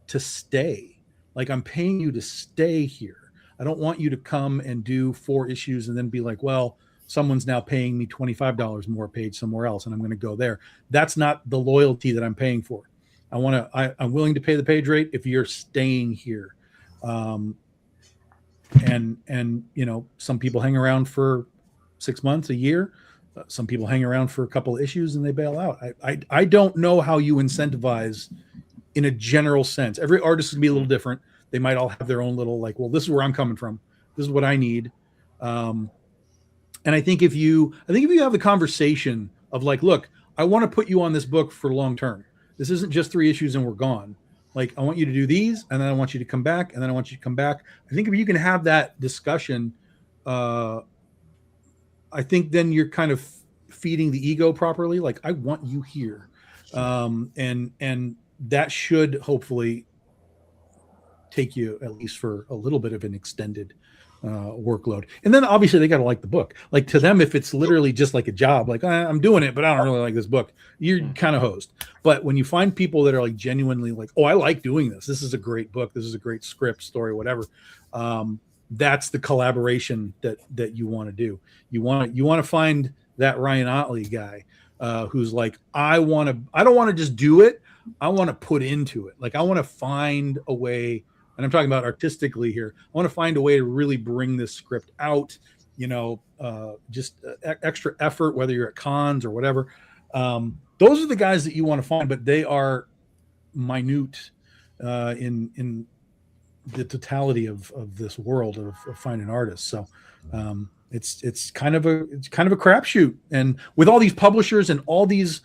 to stay. Like, I'm paying you to stay here. I don't want you to come and do 4 issues and then be like, well, someone's now paying me $25 more a page somewhere else, and I'm going to go there. That's not the loyalty that I'm paying for. I'm willing to pay the page rate if you're staying here. And some people hang around for 6 months, a year. Some people hang around for a couple of issues and they bail out. I don't know how you incentivize in a general sense. Every artist is going to be a little different. They might all have their own little, like, well, this is where I'm coming from. This is what I need. And I think if you have the conversation of like, look, I want to put you on this book for long term. This isn't just 3 issues and we're gone. Like, I want you to do these, and then I want you to come back, and then I want you to come back. I think if you can have that discussion, I think then you're kind of feeding the ego properly. Like, I want you here. And that should hopefully take you at least for a little bit of an extended workload. And then obviously they got to like the book. Like, to them, if it's literally just like a job, like, I'm doing it, but I don't really like this book, you're kind of hosed. But when you find people that are like genuinely like, oh, I like doing this, this is a great book, this is a great script, story, whatever, that's the collaboration that you want to do. You want to find that Ryan Otley guy who's like, I don't want to just do it, I want to put into it. Like, I want to find a way, and I'm talking about artistically here, I want to find a way to really bring this script out, just extra effort, whether you're at cons or whatever. Those are the guys that you want to find, but they are minute in the totality of this world of finding artists. So it's kind of a crapshoot. And with all these publishers and all these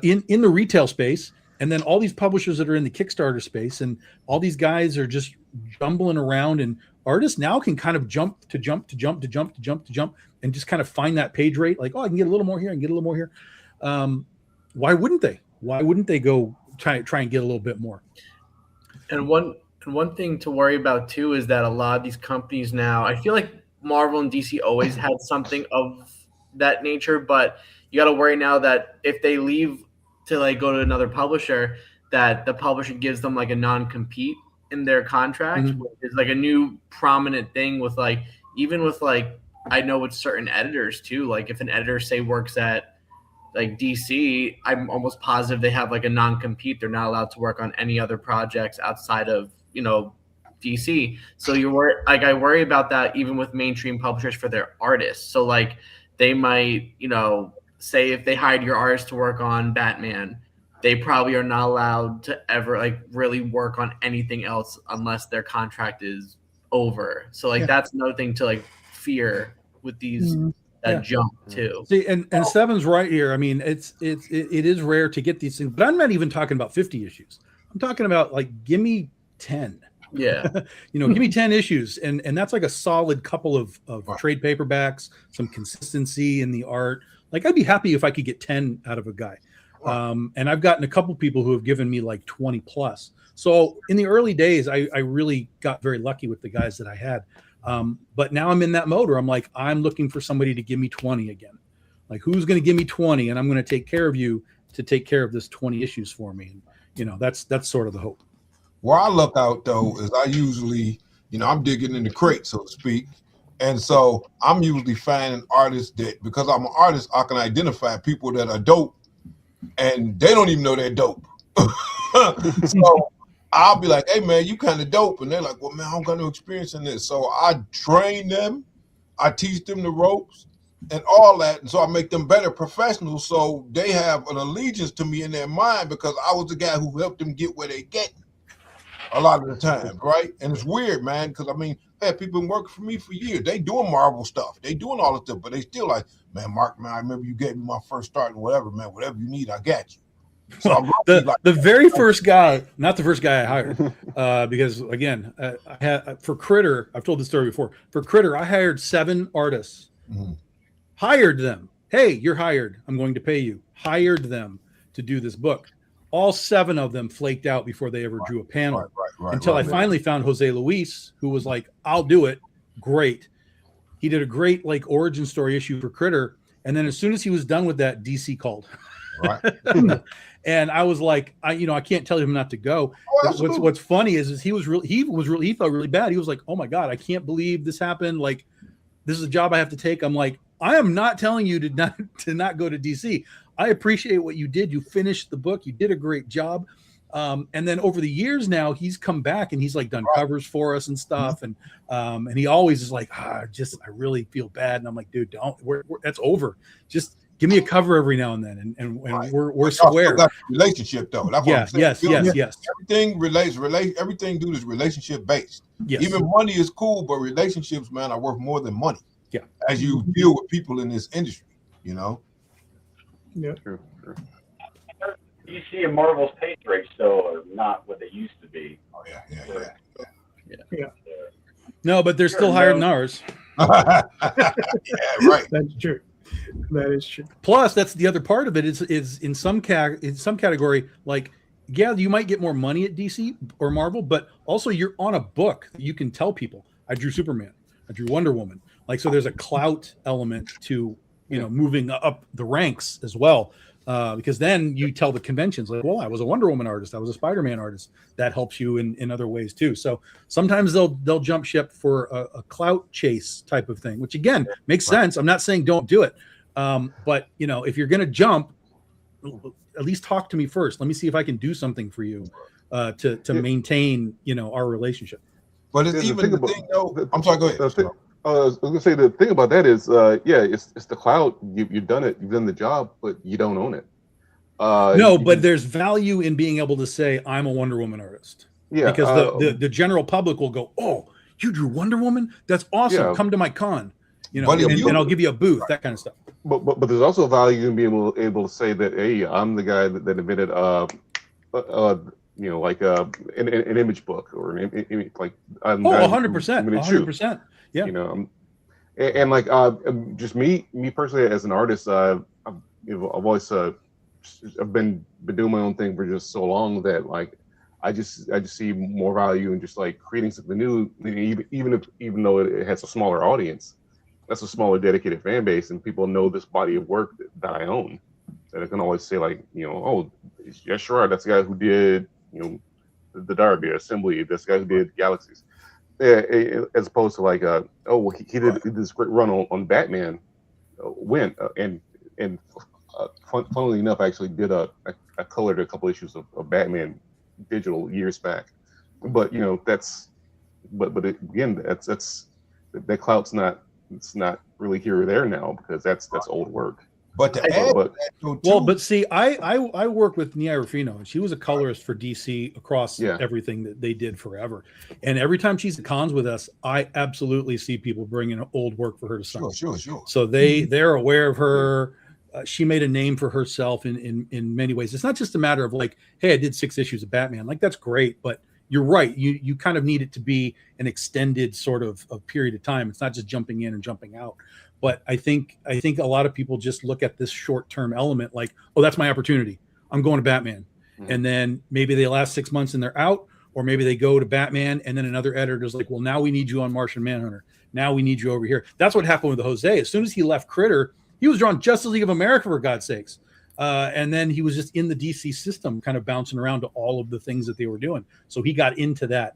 in the retail space, and then all these publishers that are in the Kickstarter space, and all these guys are just jumbling around, and artists now can kind of jump, and just kind of find that page rate. Like, oh, I can get a little more here, I can get a little more here. Why wouldn't they? Why wouldn't they go try and get a little bit more? And one thing to worry about too is that a lot of these companies now, I feel like Marvel and DC always had something of that nature, but you got to worry now that if they leave to like go to another publisher, that the publisher gives them like a non-compete in their contract, which is like a new prominent thing with like, even with like, I know with certain editors too, like if an editor say works at like DC, I'm almost positive they have like a non-compete. They're not allowed to work on any other projects outside of, DC. So I worry about that even with mainstream publishers for their artists. So like they might, say if they hired your artist to work on Batman, they probably are not allowed to ever like really work on anything else unless their contract is over. So like that's another thing to like fear with these jump too. See, and Seven's right here. I mean, it is rare to get these things, but I'm not even talking about 50 issues. I'm talking about like, give me 10. Yeah. Give me 10 issues. And that's like a solid couple of trade paperbacks, some consistency in the art. Like, I'd be happy if I could get 10 out of a guy. And I've gotten a couple people who have given me like 20 plus. So in the early days, I really got very lucky with the guys that I had. But now I'm in that mode where I'm like, I'm looking for somebody to give me 20 again. Like, who's going to give me 20? And I'm going to take care of you to take care of this 20 issues for me. And, that's sort of the hope. Where I look out though is I usually, I'm digging in the crate, so to speak. And so I'm usually finding artists that, because I'm an artist, I can identify people that are dope and they don't even know they're dope. So I'll be like, hey man, you kind of dope. And they're like, well man, I don't got no experience in this. So I train them, I teach them the ropes and all that. And so I make them better professionals. So they have an allegiance to me in their mind because I was the guy who helped them get where they get a lot of the time, right? And it's weird, man, because I mean, I had people been working for me for years. They doing Marvel stuff. They doing all this stuff, but they still like, man, Mark, man, I remember you gave me my first start and whatever, man, whatever you need, I got you. So the very first guy, not the first guy I hired, because again, I had for Critter, I've told this story before. For Critter, I hired 7 artists, hired them. Hey, you're hired. I'm going to pay you. Hired them to do this book. All 7 of them flaked out before they ever drew a panel. Until I finally found Jose Luis, who was like, I'll do it. Great. He did a great like origin story issue for Critter. And then as soon as he was done with that, DC called. Right. And I was like, I can't tell him not to go. What's funny is he felt really bad. He was like, oh my God, I can't believe this happened. Like, this is a job I have to take. I'm like, I am not telling you to not go to DC. I appreciate what you did. You finished the book. You did a great job. And then over the years now, he's come back and he's like done covers for us and stuff. And he always is like, I really feel bad. And I'm like, dude, that's over. Just give me a cover every now and then. And we're square. That's relationship though. That's yes. Everything dude is relationship based. Yes. Even money is cool, but relationships, man, are worth more than money. Yeah. As you deal with people in this industry, Yeah. True. DC and Marvel's pace rates still are not what they used to be. Oh Yeah. No, but they're still higher than ours. yeah, right. That's true. That is true. Plus, that's the other part of it is in some category, like, yeah, you might get more money at DC or Marvel, but also you're on a book that you can tell people, I drew Superman, I drew Wonder Woman. Like, so there's a clout element to, moving up the ranks as well. Because then you tell the conventions, like, well, I was a Wonder Woman artist, I was a Spider-Man artist. That helps you in other ways too. So sometimes they'll jump ship for a clout chase type of thing, which again makes sense. I'm not saying don't do it. But if you're going to jump, at least talk to me first. Let me see if I can do something for you to maintain, our relationship. But it's even the thing, though. I'm sorry. Go ahead. I was going to say the thing about that is, it's the clout. You've done it. You've done the job, but you don't own it. No, but there's value in being able to say I'm a Wonder Woman artist. Yeah, because the general public will go, oh, you drew Wonder Woman? That's awesome. Yeah. Come to my con. And I'll give you a booth, that kind of stuff. But there's also value in being able to say that, hey, I'm the guy that invented like an image book or an image, like 100%. Yeah. And like just me personally as an artist, I've always I've been doing my own thing for just so long that like I just see more value in just like creating something new, even though it has a smaller audience. That's a smaller dedicated fan base, and people know this body of work that I own. That I can always say like, oh, yeah, sure, that's the guy who did, the Derby Assembly. That's the guy who did Galaxies. Yeah, as opposed to like, he did this great run on Batman. Funnily enough, I actually did I colored a couple issues of Batman digital years back. But that's that clout's not. It's not really here or there now because that's old work. But see, I work with Nia Rufino, and she was a colorist for DC across everything that they did forever. And every time she's at cons with us, I absolutely see people bringing old work for her to sign. Sure. So they're aware of her. She made a name for herself in many ways. It's not just a matter of like, hey, I did 6 issues of Batman. Like, that's great, but you're right. You kind of need it to be an extended sort of period of time. It's not just jumping in and jumping out. But I think a lot of people just look at this short-term element like, oh, that's my opportunity. I'm going to Batman. Mm-hmm. And then maybe they last 6 months and they're out, or maybe they go to Batman and then another editor's like, well, now we need you on Martian Manhunter. Now we need you over here. That's what happened with Jose. As soon as he left Critter, he was drawing Justice League of America, for God's sakes. And then he was just in the DC system, kind of bouncing around to all of the things that they were doing. So he got into that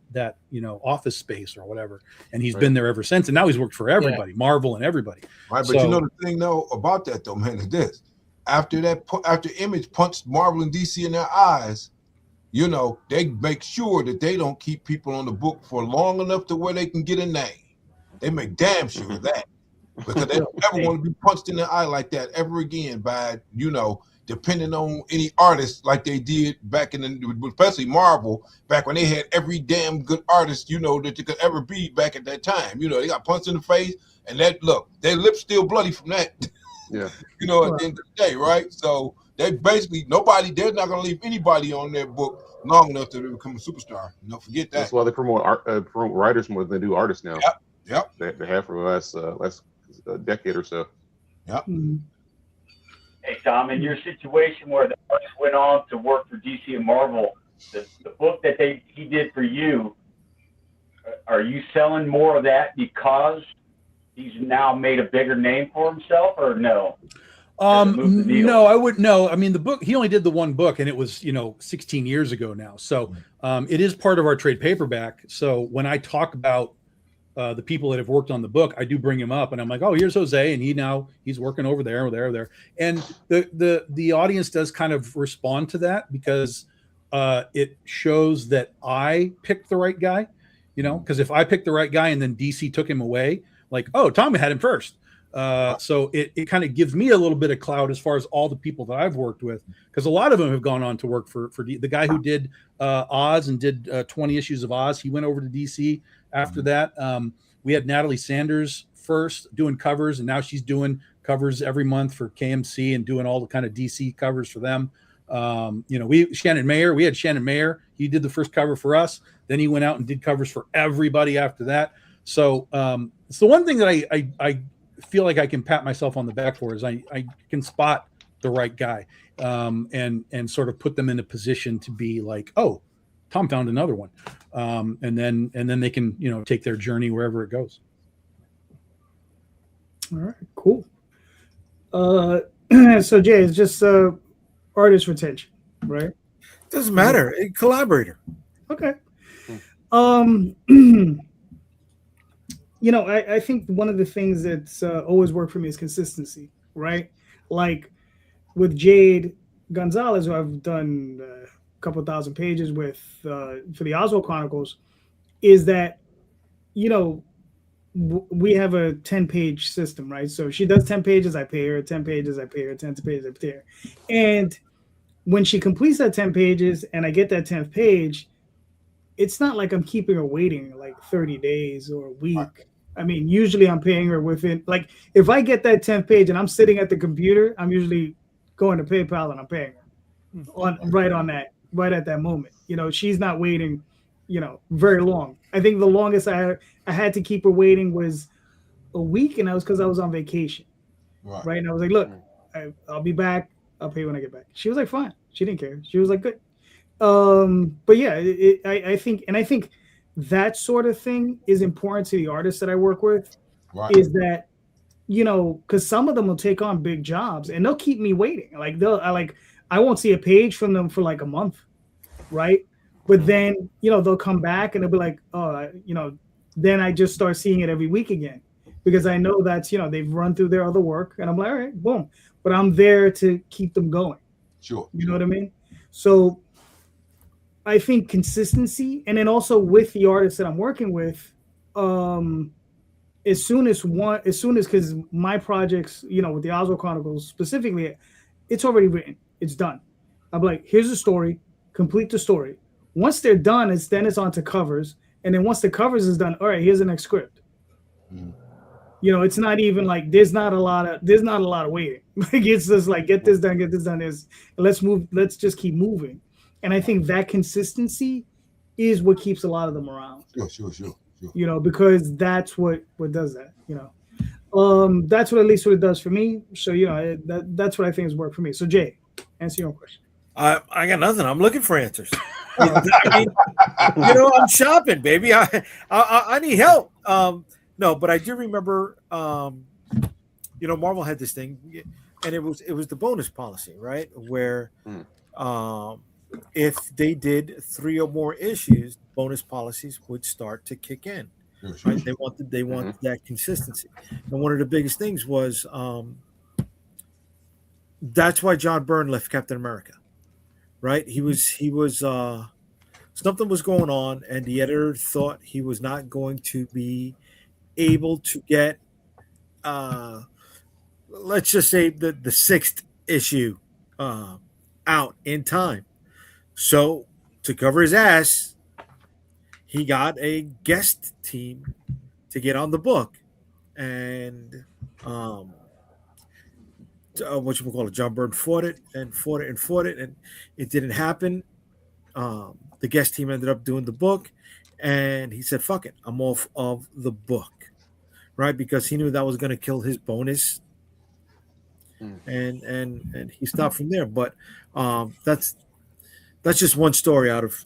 office space or whatever, and he's been there ever since. And now he's worked for everybody, Marvel and everybody. Right, but the thing though about that though, man, is this: after Image punched Marvel and DC in their eyes, they make sure that they don't keep people on the book for long enough to where they can get a name. They make damn sure of that because they don't ever want to be punched in the eye like that ever again by depending on any artist like they did back especially Marvel, back when they had every damn good artist, that you could ever be back at that time. They got punched in the face, and their lips still bloody from that. Yeah. At the end of the day, right? So they basically, they're not going to leave anybody on their book long enough to become a superstar. Forget that. That's why they promote writers more than they do artists now. Yep. They have for the last decade or so. Yep. Mm-hmm. Hey, Tom, in your situation where the artist went on to work for DC and Marvel, the book that he did for you, are you selling more of that because he's now made a bigger name for himself, or no? No, I wouldn't. No, I mean, the book, he only did the one book, and it was 16 years ago now. So it is part of our trade paperback. So when I talk about the people that have worked on the book, I do bring him up, and I'm like, oh, here's Jose, and he's working over there, and the audience does kind of respond to that because it shows that I picked the right guy, because if I picked the right guy and then DC took him away, like, oh, Tom had him first. So it kind of gives me a little bit of clout as far as all the people that I've worked with, because a lot of them have gone on to work for the guy who did Oz and did 20 issues of Oz. He went over to DC after that. We had Natalie Sanders first doing covers, and now she's doing covers every month for KMC and doing all the kind of DC covers for them. Shannon Mayer, we had Shannon Mayer. He did the first cover for us. Then he went out and did covers for everybody after that. So it's the one thing that I feel like I can pat myself on the back for is I can spot the right guy and sort of put them in a position to be like, oh, Tom found another one. And then they can, take their journey wherever it goes. All right, cool. So Jay, it's just artist retention, right? Doesn't matter. A collaborator. Okay. I think one of the things that's always worked for me is consistency, right? Like with Jade Gonzalez, who I've done a couple thousand pages with for the Oswald Chronicles, is that, we have a 10-page system, right? So she does 10 pages, I pay her 10 pages, I pay her 10 pages, I pay her. And when she completes that 10 pages and I get that 10th page, it's not like I'm keeping her waiting like 30 days or a week. I mean, usually I'm paying her within, like, if I get that 10th page and I'm sitting at the computer, I'm usually going to PayPal and I'm paying her right at that moment. She's not waiting, very long. I think the longest I had to keep her waiting was a week, and that was because I was on vacation. Right. And I was like, look, I'll be back. I'll pay when I get back. She was like, fine. She didn't care. She was like, good. But yeah, I think that sort of thing is important to the artists that I work with. Right. Is that, because some of them will take on big jobs and they'll keep me waiting. Like I won't see a page from them for like a month, right? But then, they'll come back and they'll be like, oh, then I just start seeing it every week again because I know that's, they've run through their other work and I'm like, all right, boom. But I'm there to keep them going. Sure. You know what I mean? So I think consistency, and then also with the artists that I'm working with, as soon as because my projects, with the Oswald Chronicles specifically, it's already written, it's done. I'm like, here's the story, complete the story. Once they're done, it's on to covers, and then once the covers is done, all right, here's the next script. It's not even like there's not a lot of waiting. Like it's just like get this done, let's move, let's just keep moving. And I think that consistency is what keeps a lot of them around. Sure. Because that's what does that. That's what at least what it does for me. So that's what I think has worked for me. So Jay, answer your own question. I got nothing. I'm looking for answers. I mean, I'm shopping, baby. I need help. No, but I do remember, Marvel had this thing, and it was the bonus policy, right? Where, if they did 3 or more issues, bonus policies would start to kick in. Right? They wanted that consistency, and one of the biggest things was that's why John Byrne left Captain America. Right? He was something was going on, and the editor thought he was not going to be able to get, let's just say the 6th issue out in time. So to cover his ass, he got a guest team to get on the book, and John Byrne fought it, and it didn't happen. The guest team ended up doing the book, and he said, fuck it, I'm off of the book, right? Because he knew that was going to kill his bonus, and he stopped from there. But that's just one story out of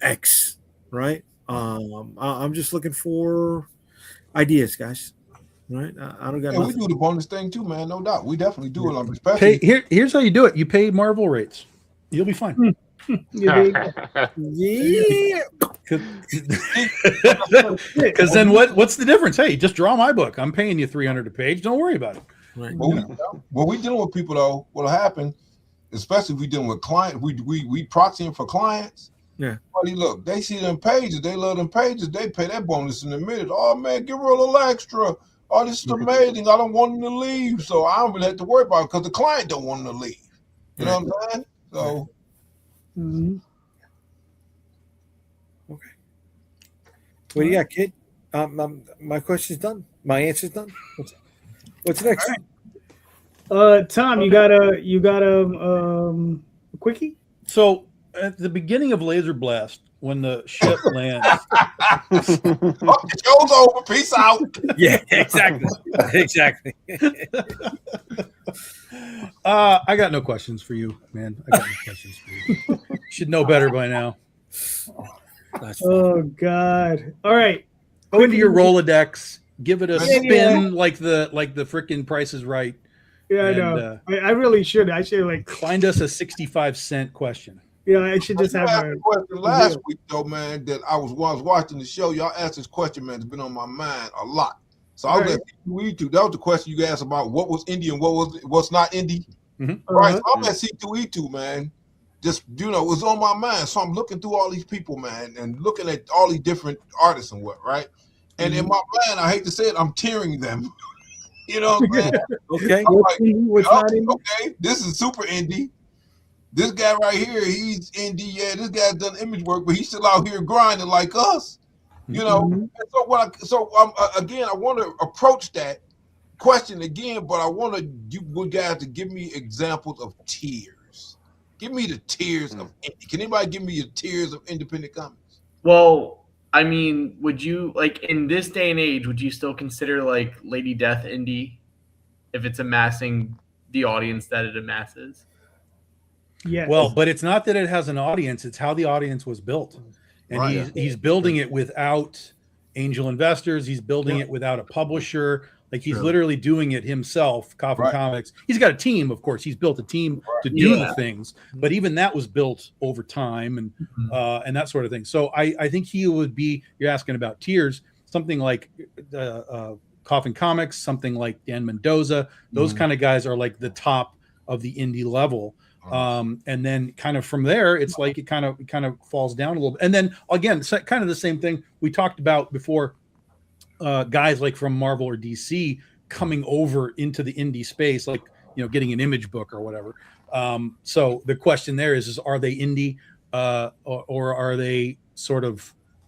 X, right? I'm just looking for ideas, guys. Right? I don't got. Yeah, we do the bonus thing too, man. No doubt, we definitely do it. Especially here's how you do it. You pay Marvel rates. You'll be fine. Yeah. Because then what's the difference? Hey, just draw my book. I'm paying you $300 a page. Don't worry about it. Right. Well, we dealing with people though. What'll happen, especially if we dealing with clients, we proxying for clients. Yeah. Buddy, look, they see them pages, they love them pages, they pay that bonus in a minute. Oh man, give her a little extra. Oh, this is amazing. I don't want them to leave, so I don't really have to worry about it because the client don't want them to leave. You know what I'm saying? So. Okay. What do you got, kid? My question's done. My answer's done. What's next? Tom, you got a A quickie? So at the beginning of Laser Blast, when the ship lands, the show's over. Peace out. Yeah, exactly. Exactly. I got no questions for you, man. I got no questions for you. You should know better by now. Oh God! All right, go into your Rolodex, give it a spin yeah. like the frickin' Price is Right. Yeah, and, I know. I really should. I should like find us a 65-cent question. Yeah, I should just have a question last week though, man. That I was watching the show. Y'all asked this question, man. It's been on my mind a lot. So I'll let C2E2. That was the question you asked about what was indie and what's not indie. Mm-hmm. Right. So I'm at C2E2, man. Just it was on my mind. So I'm looking through all these people, man, and looking at all these different artists and what, right? And in my mind, I hate to say it, I'm tearing them. You know what I'm saying? Okay. Okay, this is super indie. This guy right here, he's indie. Yeah, this guy's done image work, but he's still out here grinding like us. You know. And so again, I want to approach that question again, but I want you guys to give me examples of tiers. Give me the tiers of indie. Can anybody give me the tiers of independent comics? Well, I mean, would you like in this day and age, would you still consider like Lady Death indie if it's amassing the audience that it amasses? Yeah. Well, but it's not that it has an audience; it's how the audience was built, and he's building it without angel investors. He's building it without a publisher. Like he's literally doing it himself. Coffin Comics. He's got a team, of course. He's built a team to do the things, but even that was built over time and that sort of thing. So I think he would be. You're asking about tiers. Something like Coffin Comics, something like Dan Mendoza. Those kind of guys are like the top of the indie level. And then kind of from there, it's like it kind of falls down a little bit. And then again, it's kind of the same thing we talked about before. Guys like from Marvel or DC coming over into the indie space, like getting an Image book or whatever. So the question there is are they indie or are they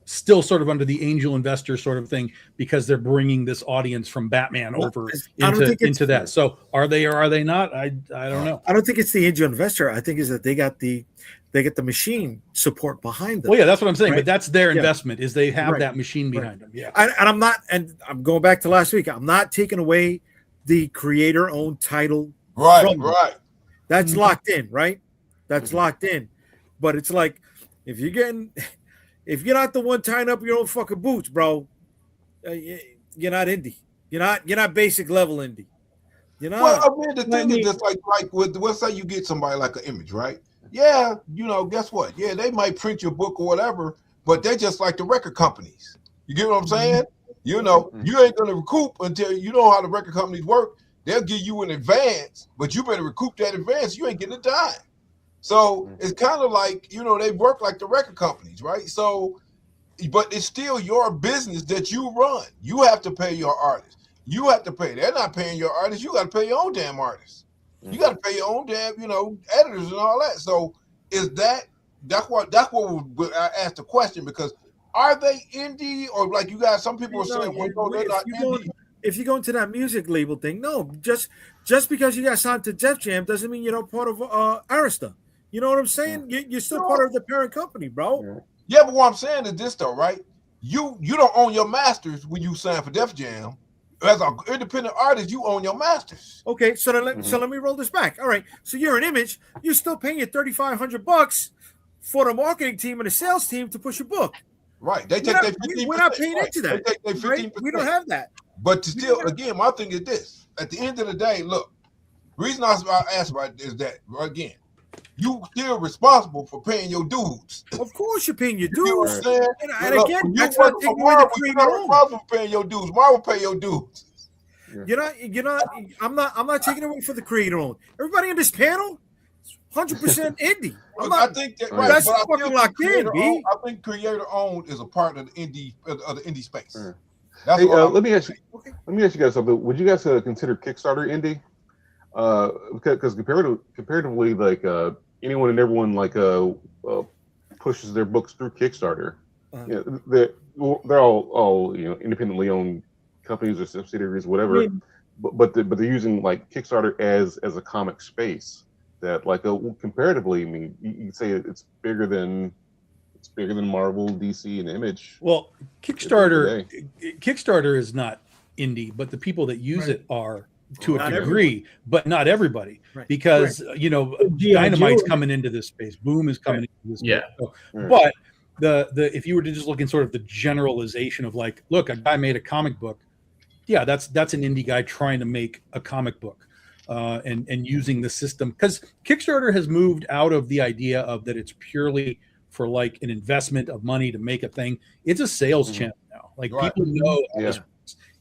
still sort of under the angel investor sort of thing because they're bringing this audience from Batman over into that. So are they or are they not? I don't know. I don't think it's the angel investor. I think is that they get the machine support behind them. Well, yeah, that's what I'm saying. Right? But that's their investment is they have that machine behind them. Yeah. And I'm going back to last week. I'm not taking away the creator-owned title. Right. That's locked in, right? That's locked in. But it's like if you're not the one tying up your own fucking boots, bro, you're not indie. You're not basic level indie. You know. Well, I mean, the thing is just like let's say you get somebody like an Image, right? Yeah, guess what? Yeah, they might print your book or whatever, but they're just like the record companies. You get what I'm saying? You ain't gonna recoup until you know how the record companies work. They'll give you an advance, but you better recoup that advance. You ain't getting a dime. So it's kind of like, they work like the record companies, right? So, but it's still your business that you run. You have to pay your artists. You have to pay. They're not paying your artists. You got to pay your own damn artists. You got to pay your own damn, editors and all that. So that's what I asked the question, because are they indie or like you guys, some people are saying, well, no, they're not indie. If you go into that music label thing, no, just because you got signed to Def Jam doesn't mean you're not part of Arista. You know what I'm saying? You're still part of the parent company, bro. Yeah, but what I'm saying is this though, right? You don't own your masters when you sign for Def Jam. As an independent artist, you own your masters. Okay, so let me roll this back. All right, so you're an Image. You're still paying your $3,500 for the marketing team and the sales team to push your book. Right. They take their 15%. We're not paying into that. They take their 15%. Right? We don't have that. But still, again, my thing is this. At the end of the day, look, the reason I asked about it is that, again, you still responsible for paying your dues. Of course you're paying your dues. You know what I'm saying? And again, that's not taking away the creator. You're not responsible for paying your dues. Marvel pay your dues. You're not. I'm not taking away for the creator owned. Everybody in this panel, 100% indie. I think that, right, that's fucking locked in, B. I think creator owned is a part of the indie space. Hey, let me ask you guys something. Would you guys consider Kickstarter indie? Because comparatively, like anyone and everyone pushes their books through Kickstarter. They're all independently owned companies or subsidiaries, whatever. But they're using like Kickstarter as a comic space. that like comparatively, I mean, you can say it's bigger than Marvel, DC, and Image. Well, Kickstarter is not indie, but the people that use it are to a degree, but not everybody, because you know, Dynamite's coming into this space, Boom is coming into this space. So, but the if you were to just look in sort of the generalization of like, look, a guy made a comic book, that's an indie guy trying to make a comic book, and using the system, because Kickstarter has moved out of the idea of that it's purely for like an investment of money to make a thing. It's a sales channel now. Like people know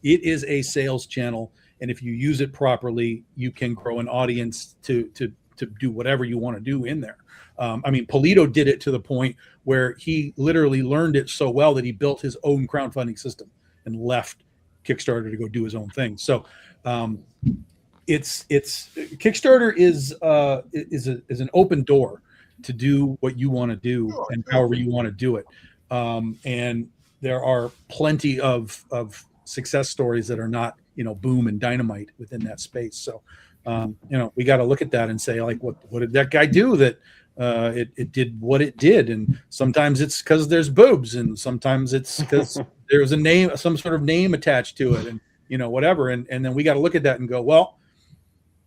it is a sales channel, and if you use it properly, you can grow an audience to do whatever you want to do in there. I mean, Polito did it to the point where he literally learned it so well that he built his own crowdfunding system and left Kickstarter to go do his own thing. So it's Kickstarter is an open door to do what you want to do and however you want to do it. And there are plenty of success stories that are not, Boom and Dynamite within that space. So, we got to look at that and say, like, what did that guy do that it did what it did? And sometimes it's because there's boobs, and sometimes it's because there's a name, some sort of name attached to it, and whatever. And then we got to look at that and go, well,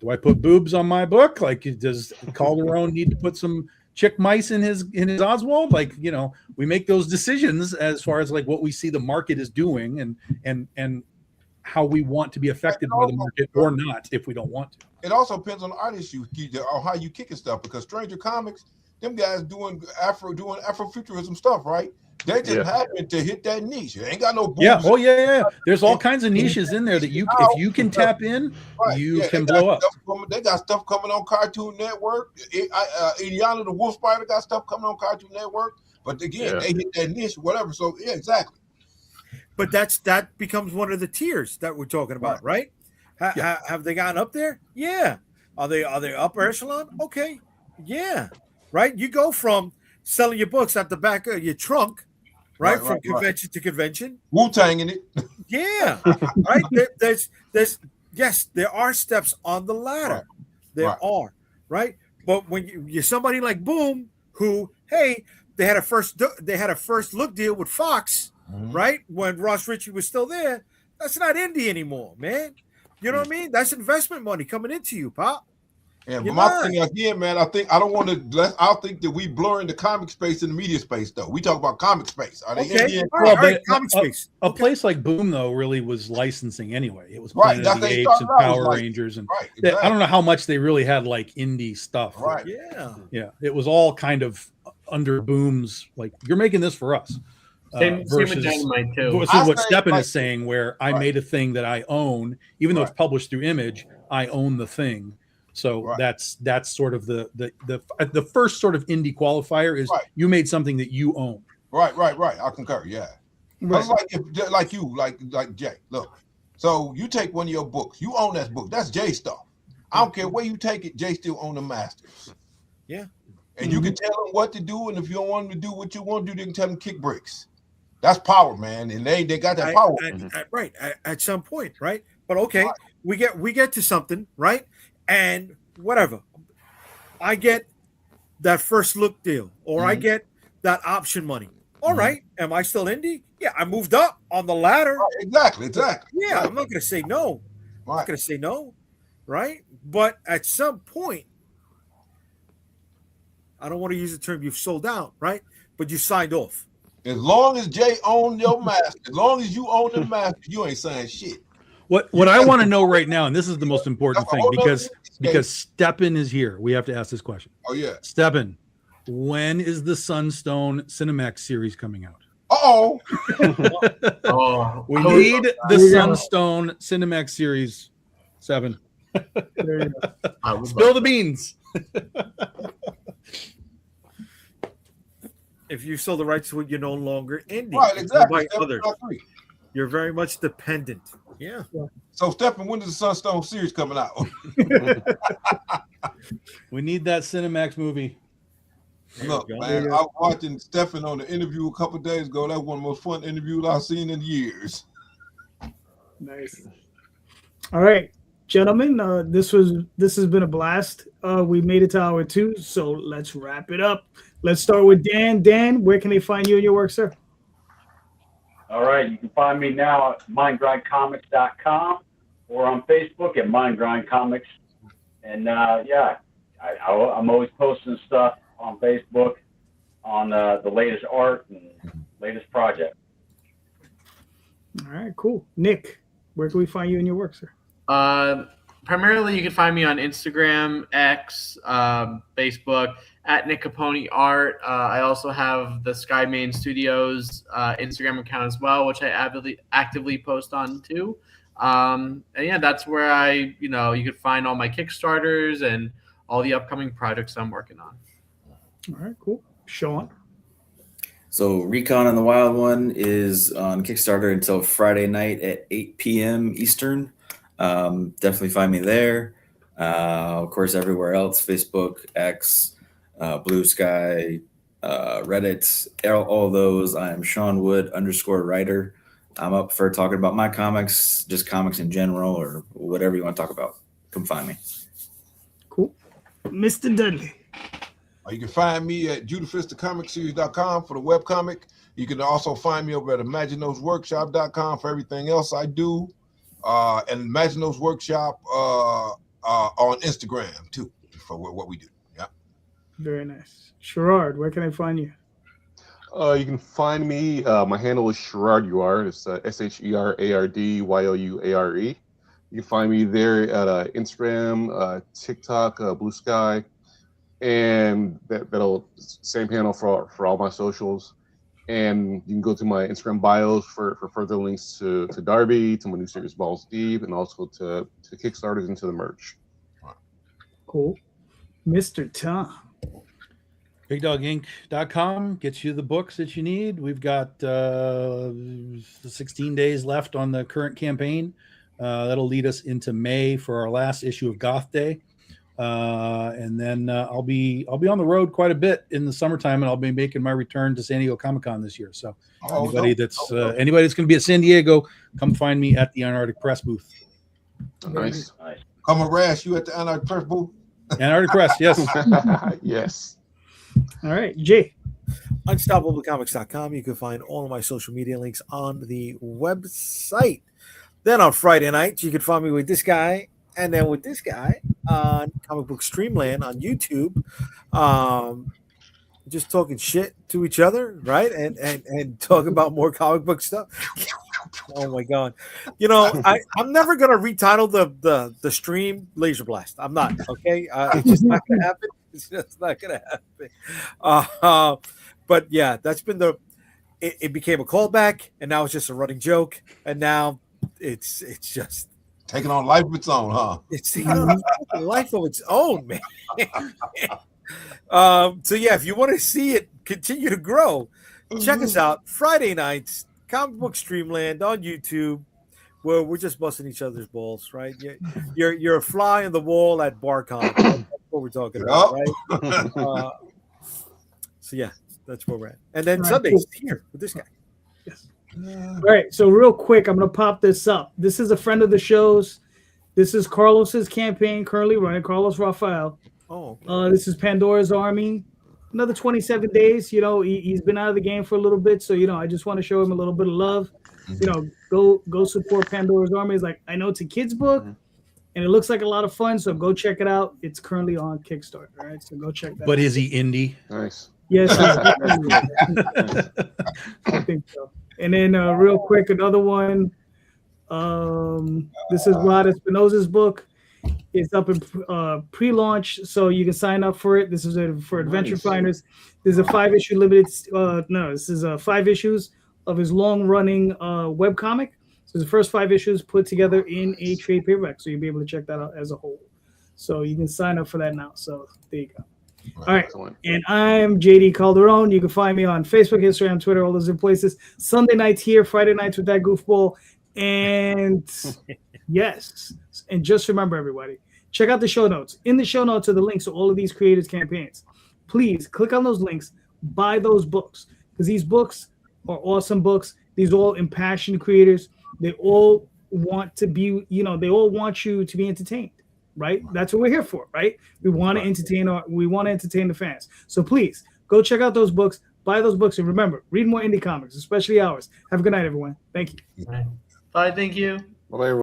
do I put boobs on my book? Like, does Calderon need to put some chick mice in his Oswald? Like, we make those decisions as far as like what we see the market is doing and how we want to be affected by the market or not if we don't want to. It also depends on the artist or how you kicking stuff, because Stranger Comics, them guys doing Afrofuturism stuff, right? They just happen to hit that niche. They ain't got no boobs. Yeah. Oh yeah. There's all kinds of niches in there that if you can tap in, you can blow up. They got stuff coming on Cartoon Network. Indiana the Wolf Spider got stuff coming on Cartoon Network. But again, they hit that niche, whatever. So yeah, exactly. But that becomes one of the tiers that we're talking about, right? Have they gotten up there? Yeah. Are they upper echelon? Okay. Yeah. Right. You go from selling your books at the back of your trunk, right? From convention to convention. Wu-Tang in it. Yeah. Right. There are steps on the ladder. There are, right? But when you're somebody like Boom, who, hey, they had a first look deal with Fox, right? When Ross Ritchie was still there, that's not indie anymore, man. You know what I mean? That's investment money coming into you, Pop. Yeah, but my thing again, man, I think that we blurring the comic space and the media space, though. We talk about comic space. Are they Indian? Comic space. A place like Boom, though, really was licensing anyway. It was Planet of the Apes and Power Rangers, and exactly. I don't know how much they really had like indie stuff. Right. Yeah. It was all kind of under Boom's, like, you're making this for us. Same with Dynamite too. This is what Steppen is saying, where I made a thing that I own, even though it's published through Image, I own the thing. So that's sort of the first sort of indie qualifier is you made something that you own. Right. I concur. Yeah. Like Jay. Look, so you take one of your books, you own that book. That's Jay stuff. I don't care where you take it. Jay still own the masters. Yeah. And you can tell them what to do, and if you don't want them to do what you want to do, they can tell them kick bricks. That's power, man, and they got that power. At some point, right? But okay, we get to something, right? And whatever, I get that first look deal, or I get that option money. All right, am I still indie? Yeah, I moved up on the ladder. Exactly. Yeah, I'm not going to say no. I'm not going to say no, right? But at some point, I don't want to use the term you've sold out, right? But you signed off. As long as Jay owned your master, as long as you own the master, you ain't saying shit. What I want to know right now, and this is the most important thing, because Steppen is here. We have to ask this question. Oh yeah, Steppen, when is the Sunstone Cinemax series coming out? We need the Sunstone Cinemax series 7. Spill the beans. If you sold the rights to it, you're no longer indie. Right, exactly. You're very much dependent. Yeah. So, Steppen, when is the Sunstone series coming out? We need that Cinemax movie. Look, man, I was watching Steppen on the interview a couple of days ago. That was one of the most fun interviews I've seen in years. Nice. All right. Gentlemen, this has been a blast. We made it to hour 2, so let's wrap it up. Let's start with Dan. Dan, where can they find you and your work, sir? All right, you can find me now at mindgrindcomics.com or on Facebook at mindgrindcomics. And I'm always posting stuff on Facebook on the latest art and latest project. All right, cool. Nick, where can we find you and your work, sir? Primarily, you can find me on Instagram, X, Facebook, at Nick Caponi Art. I also have the Skymain Studios Instagram account as well, which I actively post on too. And yeah, that's where you can find all my Kickstarters and all the upcoming projects I'm working on. All right, cool. Sean? So Recon and the Wild One is on Kickstarter until Friday night at 8 p.m. Eastern. Definitely find me there. Of course, everywhere else, Facebook, X, Blue Sky, Reddit, all those. I am Sean Wood _writer. I'm up for talking about my comics, just comics in general, or whatever you want to talk about. Come find me. Cool. Mr. Dudley. You can find me at JudahFistaComicSeries.com for the webcomic. You can also find me over at ImagineThoseWorkshop.com for everything else I do. And Imagine Those Workshop on Instagram, too, for what we do. Yeah. Very nice. Sherrard, where can I find you? You can find me. My handle is SherardUR. It's SherardYoure. You can find me there at Instagram, TikTok, Blue Sky, and that'll same handle for all my socials. And you can go to my Instagram bios for further links to Darby, to my new series Balls Deep, and also to Kickstarters and to the merch. Cool. Mr. Tom. BigDogInc.com gets you the books that you need. We've got 16 days left on the current campaign. That'll lead us into May for our last issue of Goth Day. And then I'll be on the road quite a bit in the summertime, and I'll be making my return to San Diego Comic-Con this year. So anybody that's going to be at San Diego, come find me at the Antarctic Press booth. Nice. Come harass you at the Antarctic Press booth. Antarctic Press, yes. Yes. All right, Jay. UnstableComics.com. You can find all of my social media links on the website. Then on Friday nights, you can find me with this guy and then with this guy on Comic Book Streamland on YouTube. Just talking shit to each other, right? And talk about more comic book stuff. Oh my god. I'm never gonna retitle the stream Laser Blast. I'm not, okay? It's just not gonna happen. It's just not gonna happen. But yeah, that's been it became a callback, and now it's just a running joke, and now it's just taking on life of its own, huh? It's taking on a life of its own, man. So yeah, if you want to see it continue to grow, check us out Friday nights, Comic Book Streamland on YouTube, where we're just busting each other's balls, right? You're a fly on the wall at BarCon. That's what we're talking about, right? So yeah, that's where we're at. And then Sunday's here with this guy. Yes. All right, so real quick, I'm going to pop this up. This is a friend of the show's. This is Carlos's campaign currently running, Carlos Rafael. Oh. This is Pandora's Army. Another 27 days. He's been out of the game for a little bit, so I just want to show him a little bit of love. Go support Pandora's Army. It's like, I know it's a kid's book, and it looks like a lot of fun, so go check it out. It's currently on Kickstarter, all right? So go check that out. But is he indie? Nice. Yes. I think so. And then real quick, another one. This is Rod Espinosa's book. It's up in pre-launch, so you can sign up for it. This is for Adventure Finders. This is a 5-issue limited. This is 5 issues of his long-running webcomic. So the first 5 issues put together in a trade paperback, so you'll be able to check that out as a whole. So you can sign up for that now. So there you go. All right, and I'm JD Calderon. You can find me on Facebook, Instagram, Twitter, all those different places. Sunday nights here, Friday nights with that goofball. And yes, and just remember, everybody, check out the show notes. In the show notes are the links to all of these creators' campaigns. Please click on those links, buy those books, because these books are awesome books. These are all impassioned creators. They all want to be, they all want you to be entertained, right? That's what we're here for, right? We want to entertain the fans. So please go check out those books, buy those books, and remember, read more indie comics, especially ours. Have a good night, everyone. Thank you. Bye. Thank you. Bye.